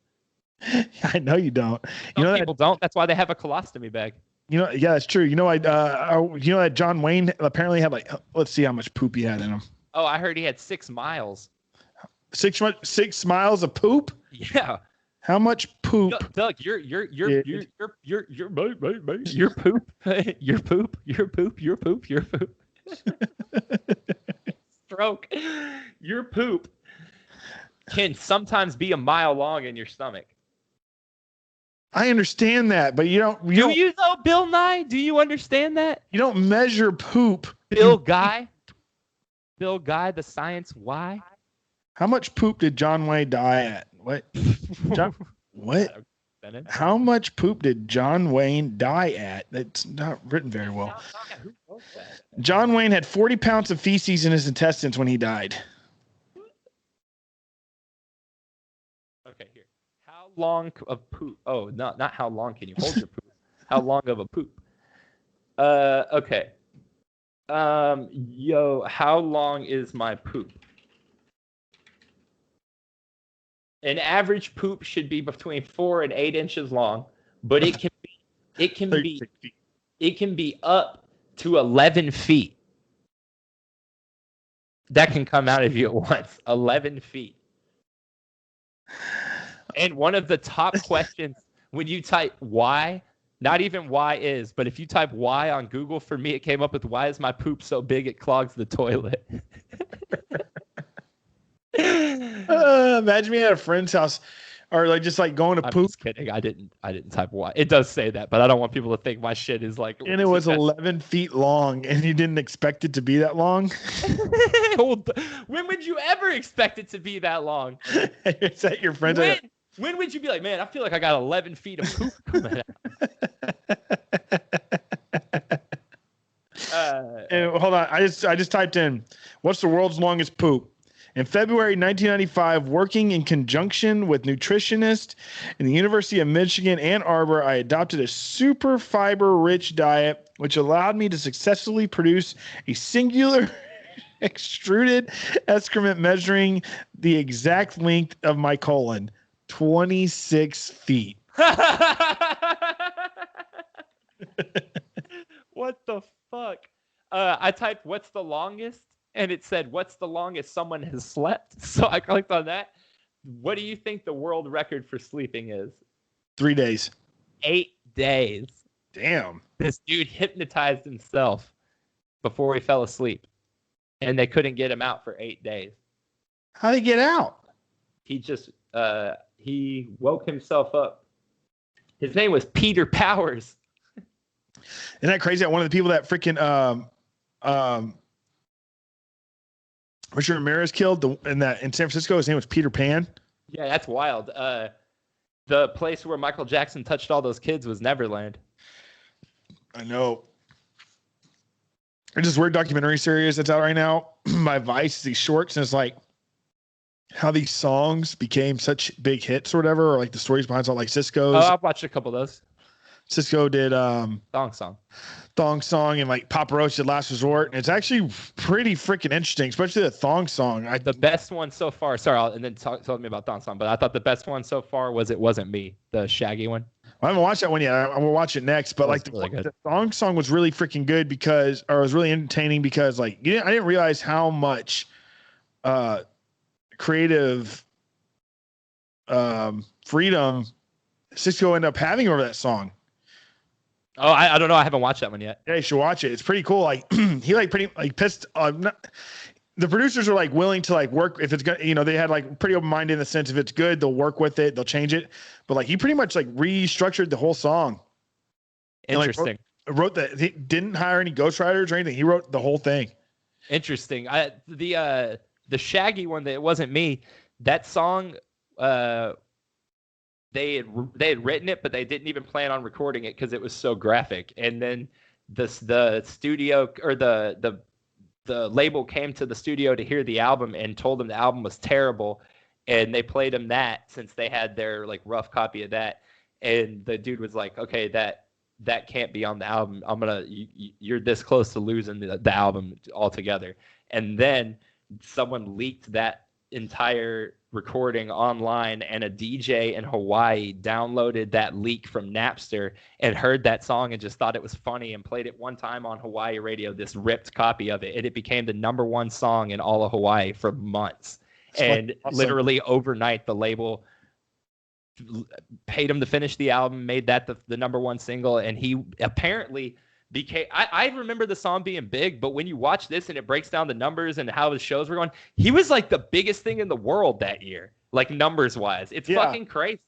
I know you don't.
Some people don't. That's why they have a colostomy bag.
Yeah, that's true. That John Wayne apparently had let's see how much poop he had in him.
Oh, I heard he had 6 miles.
6 miles of poop?
Yeah.
How much poop?
Doug, your poop. Stroke. Your poop can sometimes be a mile long in your stomach.
I understand that, but you don't.
Do you though, Bill Nye? Do you understand that?
You don't measure poop.
Bill Guy, the science why?
How much poop did John Wayne die at? What? What? How much poop did John Wayne die at? That's not written very well. John Wayne had 40 pounds of feces in his intestines when he died.
Okay, here. How long of poop? Oh, not how long can you hold your poop? How long of a poop? Okay. How long is my poop? An average poop should be between 4 and 8 inches long, but it can be up to 11 feet. That can come out of you at once. 11 feet. And one of the top questions when you type why, not even why is, but if you type why on Google, for me, it came up with why is my poop so big it clogs the toilet?
Imagine me at a friend's house or like just like going to poop.
Just kidding. I didn't type why. It does say that, but I don't want people to think my shit is like.
And it was 11 feet long and you didn't expect it to be that long.
When would you ever expect it to be that long?
It's at your friend's house.
When would you be like, man, I feel like I got 11 feet of poop coming out.
And hold on. I just typed in, what's the world's longest poop? In February 1995, working in conjunction with nutritionists in the University of Michigan, Ann Arbor, I adopted a super fiber-rich diet, which allowed me to successfully produce a singular extruded excrement measuring the exact length of my colon, 26 feet.
What the fuck? I typed, what's the longest? And it said, what's the longest someone has slept? So I clicked on that. What do you think the world record for sleeping is?
3 days.
8 days.
Damn.
This dude hypnotized himself before he fell asleep. And they couldn't get him out for 8 days.
How'd he get out?
He just, he woke himself up. His name was Peter Powers.
Isn't that crazy? That one of the people that freaking, Richard Ramirez killed in San Francisco, his name was Peter Pan. Yeah,
that's wild. The place where Michael Jackson touched all those kids was Neverland.
I know. There's this weird documentary series that's out right now by Vice, these shorts, and it's like how these songs became such big hits or whatever, or like the stories behind something like Cisco's.
Oh, I've watched a couple of those.
Cisco did
Thong Song
and like Papa Roach did Last Resort, and it's actually pretty freaking interesting, especially the Thong Song.
The best one so far, and then talk to me about Thong Song, but I thought the best one so far was It Wasn't Me, the Shaggy one.
I haven't watched that one yet. I will watch it next, but like the Thong Song was really freaking good it was really entertaining because like I didn't realize how much creative freedom Cisco ended up having over that song.
Oh, I don't know. I haven't watched that one yet.
Yeah, you should watch it. It's pretty cool. Like he like pretty like pissed. The producers are like willing to like work if it's good. They had like pretty open minded in the sense if it's good, they'll work with it, they'll change it. But like he pretty much like restructured the whole song.
Interesting.
And, wrote that. He didn't hire any ghostwriters or anything. He wrote the whole thing.
Interesting. The Shaggy one, that It Wasn't Me. That song. They had written it, but they didn't even plan on recording it because it was so graphic. And then the studio or the label came to the studio to hear the album and told them the album was terrible, and they played them that since they had their like rough copy of that. And the dude was like, "Okay, that can't be on the album. You're this close to losing the album altogether." And then someone leaked that entire recording online, and a DJ in Hawaii downloaded that leak from Napster and heard that song and just thought it was funny and played it one time on Hawaii radio, this ripped copy of it, and it became the #1 song in all of Hawaii for months. And awesome. Literally overnight the label paid him to finish the album, made that the #1 single, and he apparently became. I remember the song being big, but when you watch this and it breaks down the numbers and how his shows were going, he was like the biggest thing in the world that year, like numbers wise. It's fucking crazy.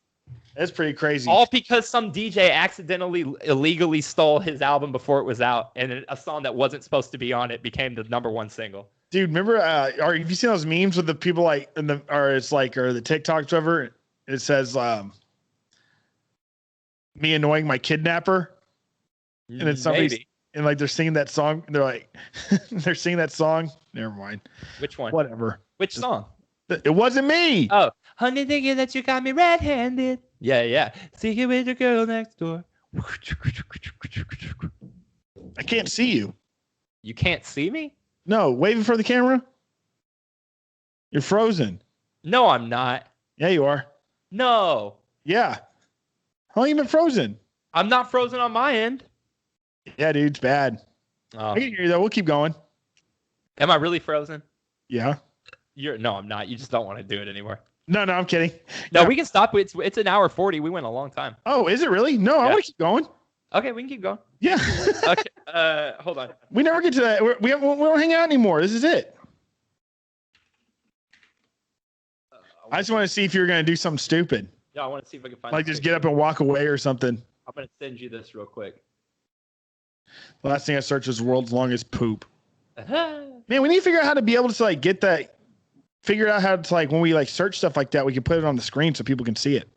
That's pretty crazy.
All because some DJ accidentally illegally stole his album before it was out, and a song that wasn't supposed to be on it became the #1 single.
Dude, remember? Have you seen those memes with the people like or the TikToks, whatever? It says, "Me annoying my kidnapper," and then somebody and like they're singing that song. And they're like, they're singing that song. Never mind.
Which one?
Whatever.
Which song?
It wasn't me.
Oh, honey, thinking that you got me red-handed. Yeah. See you with your girl next door.
I can't see you.
You can't see me?
No, waving for the camera. You're frozen.
No, I'm not.
Yeah, you are.
No.
Yeah. How long you been frozen?
I'm not frozen on my end.
Yeah, dude, it's bad.
Oh.
I can hear you though. We'll keep going.
Am I really frozen?
Yeah.
No, I'm not. You just don't want to do it anymore.
No, I'm kidding.
No, we can stop. It's an hour 40. We went a long time.
Oh, is it really? No, I want to keep going.
Okay, we can keep going.
Yeah.
Okay. Hold on.
We never get to that. We don't hang out anymore. This is it. I just want to see if you're going to do something stupid.
Yeah, I want to see if I can find.
Like just get up and walk away or something.
I'm going to send you this real quick.
The last thing I searched was world's longest poop. Man, we need to figure out how to be able to like get that. Figure out how to like when we like search stuff like that, we can put it on the screen so people can see it.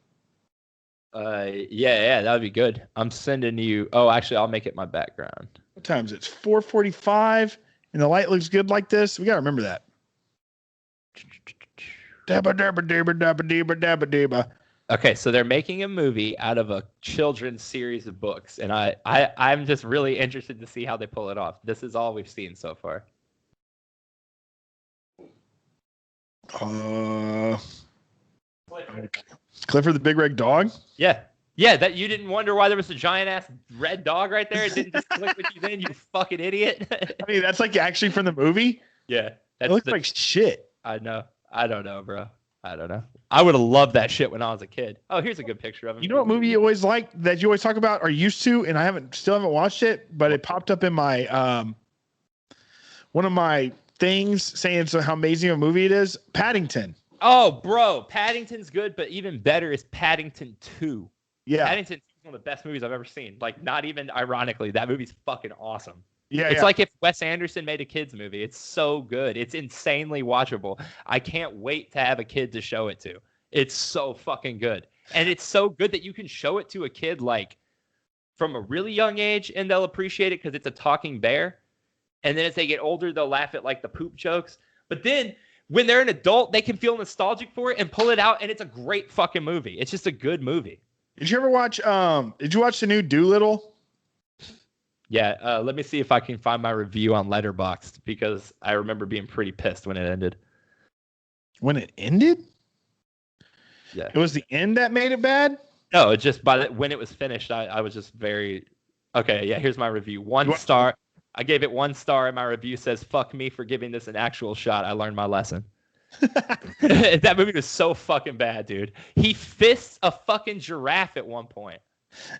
Yeah, that would be good. I'm sending you. Oh, actually, I'll make it my background.
What time is it? It's 4:45, and the light looks good like this. We gotta remember that. Dabba dabba dabba dabba dabba dabba dabba.
Okay, so they're making a movie out of a children's series of books, and I'm just really interested to see how they pull it off. This is all we've seen so far.
Clifford the Big Red Dog?
Yeah, that you didn't wonder why there was a giant ass red dog right there. It didn't just click with you then, you fucking idiot.
I mean, that's like actually from the movie?
Yeah.
It looks like shit.
I know. I don't know, bro. I don't know. I would have loved that shit when I was a kid. Oh, here's a good picture of him.
You know what movie you always like that you always talk about or used to, and I still haven't watched it, but it popped up in my one of my things saying so how amazing a movie it is. Paddington.
Oh, bro, Paddington's good, but even better is Paddington 2.
Yeah.
Paddington 2 is one of the best movies I've ever seen. Like, not even ironically, that movie's fucking awesome.
Yeah,
it's like if Wes Anderson made a kids movie. It's so good. It's insanely watchable. I can't wait to have a kid to show it to. It's so fucking good. And it's so good that you can show it to a kid like from a really young age and they'll appreciate it because it's a talking bear. And then as they get older, they'll laugh at like the poop jokes. But then when they're an adult, they can feel nostalgic for it and pull it out. And it's a great fucking movie. It's just a good movie.
Did you ever watch, did you watch the new Doolittle?
Yeah, let me see if I can find my review on Letterboxd because I remember being pretty pissed when it ended.
When it ended?
Yeah.
It was the end that made it bad?
No, it just when it was finished, I was just very... Okay, yeah, here's my review. 1 star. I gave it 1 star, and my review says, fuck me for giving this an actual shot. I learned my lesson. That movie was so fucking bad, dude. He fists a fucking giraffe at one point.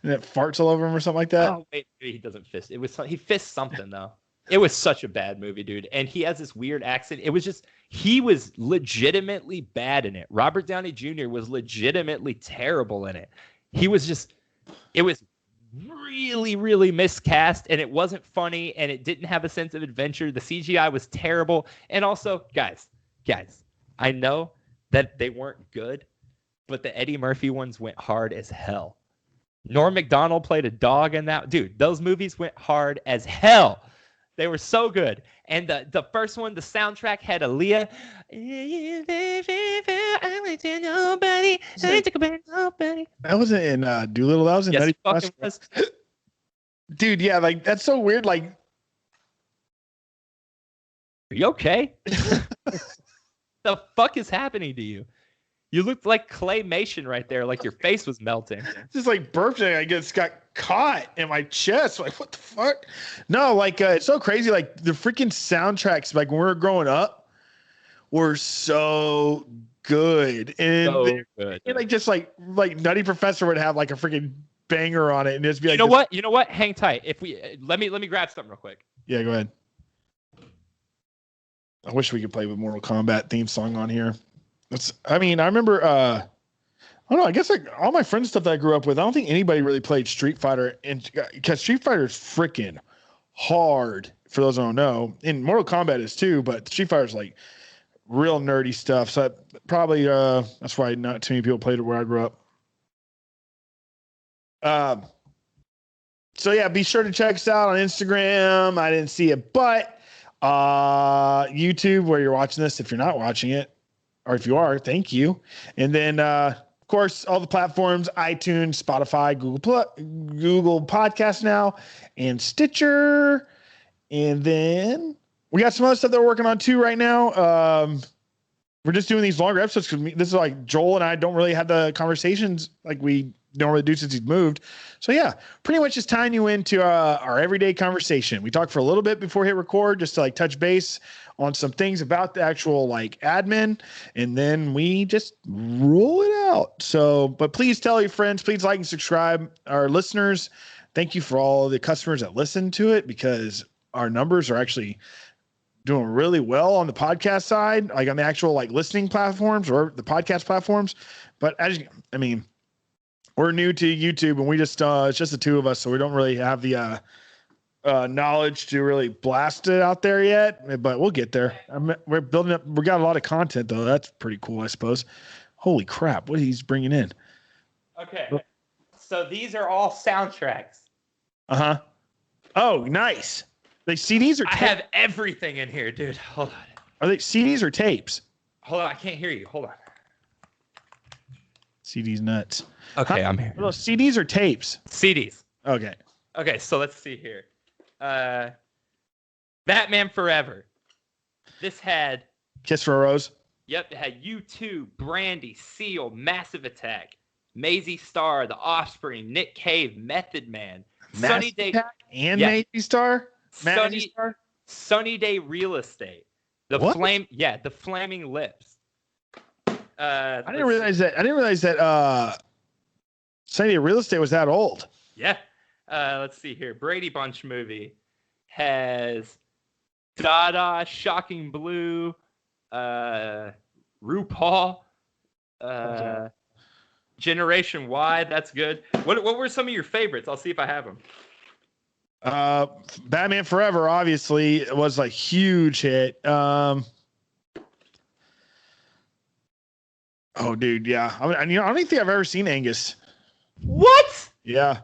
And it farts all over him or something like that?
Oh, wait, he doesn't fist. He fists something, though. It was such a bad movie, dude. And he has this weird accent. It was just, he was legitimately bad in it. Robert Downey Jr. was legitimately terrible in it. He was just, it was really, really miscast, and it wasn't funny, and it didn't have a sense of adventure. The CGI was terrible. And also, guys, I know that they weren't good, but the Eddie Murphy ones went hard as hell. Norm Macdonald played a dog in that. Dude, those movies went hard as hell. They were so good. And the first one, the soundtrack had Aaliyah.
That wasn't in Doolittle. That was in
Yes, fucking was.
Dude, yeah, like that's so weird. Like,
are you okay? The fuck is happening to you? You looked like claymation right there, like your face was melting.
Just like birthday, I guess got caught in my chest. Like, what the fuck? No, like it's so crazy. Like the freaking soundtracks, like when we were growing up, were so good. And
so good.
And like just like Nutty Professor would have like a freaking banger on it, and just be like,
You know what? Hang tight. If we let me grab something real quick.
Yeah, go ahead. I wish we could play with Mortal Kombat theme song on here. I remember I don't know. I guess like all my friends stuff that I grew up with, I don't think anybody really played Street Fighter, and because Street Fighter is freaking hard. For those who don't know, and Mortal Kombat is too, but Street Fighter is like real nerdy stuff. So probably that's why not too many people played it where I grew up. So yeah, be sure to check us out on Instagram. I didn't see it, but YouTube where you're watching this. If you're not watching it, or if you are, thank you. And then of course all the platforms: iTunes, Spotify, Google Podcast now, and Stitcher. And then we got some other stuff that we're working on too right now. We're just doing these longer episodes because this is like Joel and I don't really have the conversations like we normally do since he's moved. So yeah, pretty much just tying you into our everyday conversation. We talk for a little bit before we hit record just to like touch base on some things about the actual like admin, and then we just roll it out. So, but please tell your friends, please like and subscribe. Our listeners, thank you for all the customers that listen to it, because our numbers are actually doing really well on the podcast side, like on the actual like listening platforms or the podcast platforms. But we're new to YouTube, and we just it's just the two of us, so we don't really have the knowledge to really blast it out there yet. But we'll get there. We're building up. We got a lot of content though. That's pretty cool, I suppose. Holy crap! What he's bringing in.
Okay, so these are all soundtracks.
Oh, nice. They CDs or tapes?
I have everything in here, dude. Hold on.
Are they CDs or tapes?
Hold on, I can't hear you. Hold on.
CDs nuts.
Okay, I'm here.
Well, CDs or tapes?
CDs.
Okay.
Okay, so let's see here. Batman Forever. This had
Kiss for a Rose.
Yep, it had U2, Brandy, Seal, Massive Attack, Maisie Star, The Offspring, Nick Cave, Method Man, Sunny Day
and Maisie Star.
Sunny Day Real Estate. The Flaming Lips.
I didn't realize that Sunny Day Real Estate was that old.
Yeah. Let's see here. Brady Bunch movie has Dada, Shocking Blue, RuPaul, Generation Y. That's good. What were some of your favorites? I'll see if I have them.
Batman Forever obviously was a huge hit. Oh, dude, yeah. I don't think I've ever seen Angus.
What?
Yeah.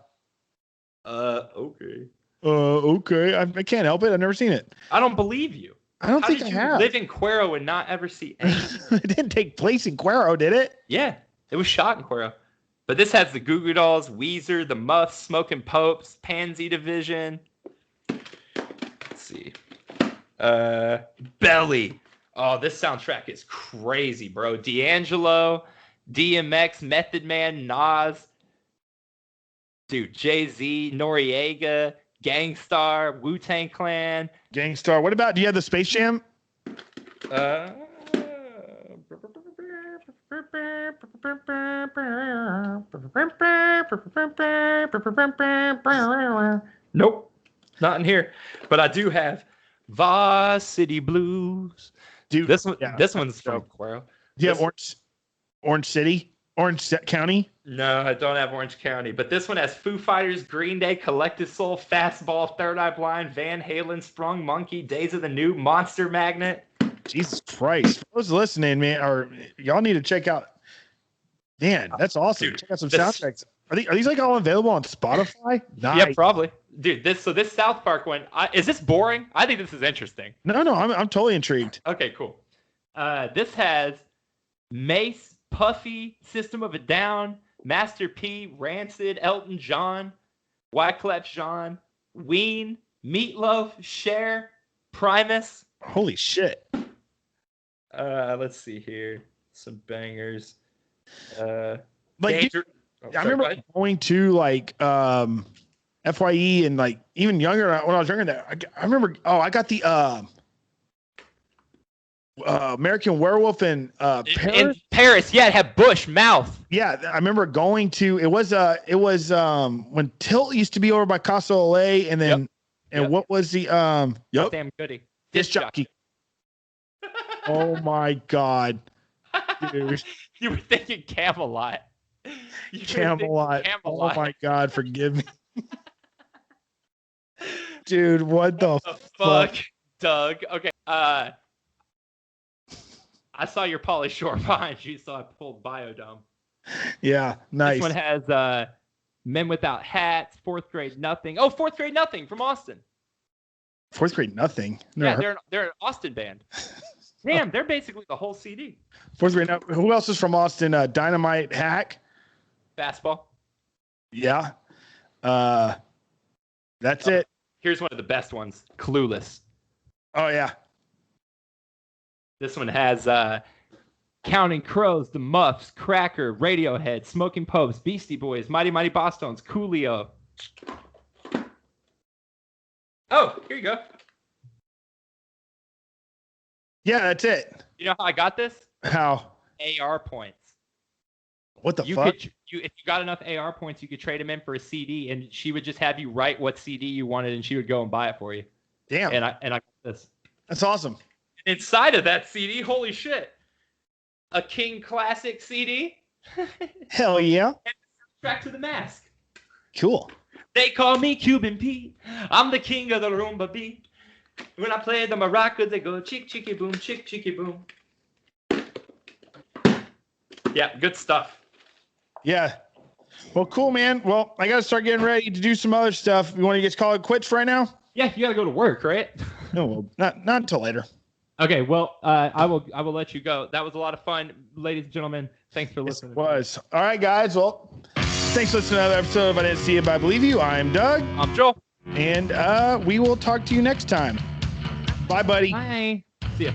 Okay.
Okay. I can't help it. I've never seen it.
I don't believe you.
I don't think I have.
How did you live in Cuero and not ever see Angus?
It didn't take place in Cuero, did it?
Yeah, it was shot in Cuero. But this has the Goo Goo Dolls, Weezer, the Muffs, Smoking Popes, Pansy Division. Let's see. Belly. Oh, this soundtrack is crazy, bro. D'Angelo, DMX, Method Man, Nas. Dude, Jay-Z, Noriega, Gangstar, Wu-Tang Clan.
Gangstar. What about, do you have the Space Jam?
Nope, not in here. But I do have Varsity Blues.
Dude,
this one's from Cuero.
Do you have Orange City? Orange County?
No, I don't have Orange County. But this one has Foo Fighters, Green Day, Collective Soul, Fastball, Third Eye Blind, Van Halen, Sprung Monkey, Days of the New, Monster Magnet.
Jesus Christ. For those listening, man, or y'all need to check out. Man, that's awesome.
Dude,
check out some soundtracks. Are these like all available on Spotify? Nice.
Yeah, probably. Dude, this South Park one, is this boring? I think this is interesting.
No, I'm totally intrigued.
Okay, cool. This has Mace, Puffy, System of a Down, Master P, Rancid, Elton John, Wyclef Jean, Ween, Meatloaf, Cher, Primus.
Holy shit.
Let's see here. Some bangers.
Like, I remember going to like FYE and like even younger when I was younger. I remember. Oh, I got the American Werewolf in Paris.
In Paris, yeah, it had Bush Mouth.
Yeah, I remember going to. It was when Tilt used to be over by Casa Olay, and then what was the
Damn Goody
Disc Jockey. Oh my God, dude!
You were thinking Camelot.
Camelot. Oh my God, forgive me. Dude, what the fuck?
Doug. Okay. I saw your Pauly Shore behind you, so I pulled Biodome.
Yeah, nice.
This one has Men Without Hats, Fourth Grade Nothing. Oh, Fourth Grade Nothing from Austin.
Fourth Grade Nothing?
Yeah, they're an Austin band. Damn, they're basically the whole CD.
Fourth Grade Nothing. Who else is from Austin? Dynamite Hack?
Fastball.
Yeah. That's it.
Here's one of the best ones. Clueless.
Oh, yeah.
This one has Counting Crows, The Muffs, Cracker, Radiohead, Smoking Popes, Beastie Boys, Mighty Mighty Bosstones, Coolio. Oh, here you go.
Yeah, that's it.
You know how I got this?
How?
AR points.
What the fuck?
If you got enough AR points, you could trade them in for a CD, and she would just have you write what CD you wanted, and she would go and buy it for you.
Damn.
And I got this.
That's awesome.
Inside of that CD, holy shit, a King Classic CD.
Hell yeah.
And track to The Mask.
Cool.
They call me Cuban Pete. I'm the king of the rumba beat. When I play the maracas, they go chick chicky boom, chick chicky boom. Yeah, good stuff.
Yeah. Well, cool, man. Well, I got to start getting ready to do some other stuff. You want to just call it quits right now?
Yeah, you got to go to work, right?
No, well, not until later.
Okay, well, I will let you go. That was a lot of fun, ladies and gentlemen. Thanks for listening.
It was. All right, guys. Well, thanks for listening to another episode of I Didn't See It, But I Believe You. I'm Doug.
I'm Joel.
And we will talk to you next time. Bye, buddy.
Bye. See ya.